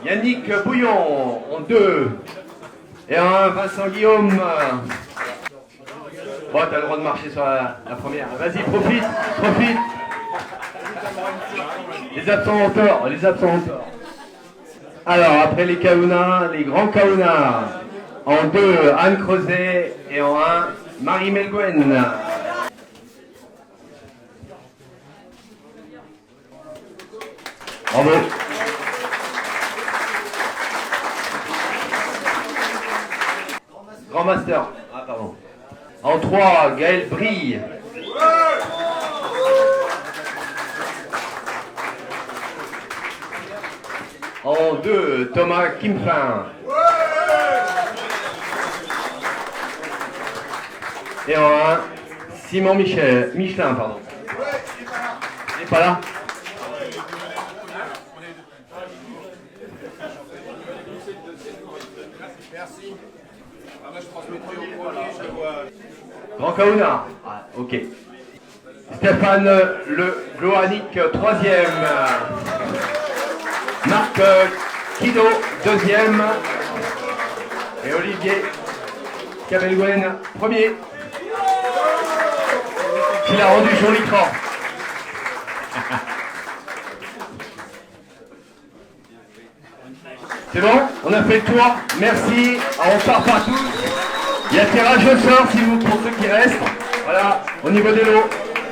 Yannick Bouillon en 2. Et un Vincent Guillaume. Bon, t'as le droit de marcher sur la première. Vas-y, profite. Les absents ont tort, Alors, après les Kauna, les grands Kauna. En 2, Anne Creuset. Et en 1, Marie Melguen. Bravo. Grand master. Ah, pardon. En 3, Gaël Brie. 2, Thomas Kimfin. Et en 1, Simon Michelin, pardon. Il n'est pas là. Merci. Ah, moi, je transmettrai au premier, je le vois. Grand Kauna. Ah, ok. Stéphane Le Gloanic, 3e. Marc Kido, 2e. Et Olivier Cabelgouen, 1er. Qui a rendu son écran. C'est bon? On a fait le tour. Merci. On part partout. Il y a tirage au sort pour ceux qui restent. Voilà, au niveau des lots.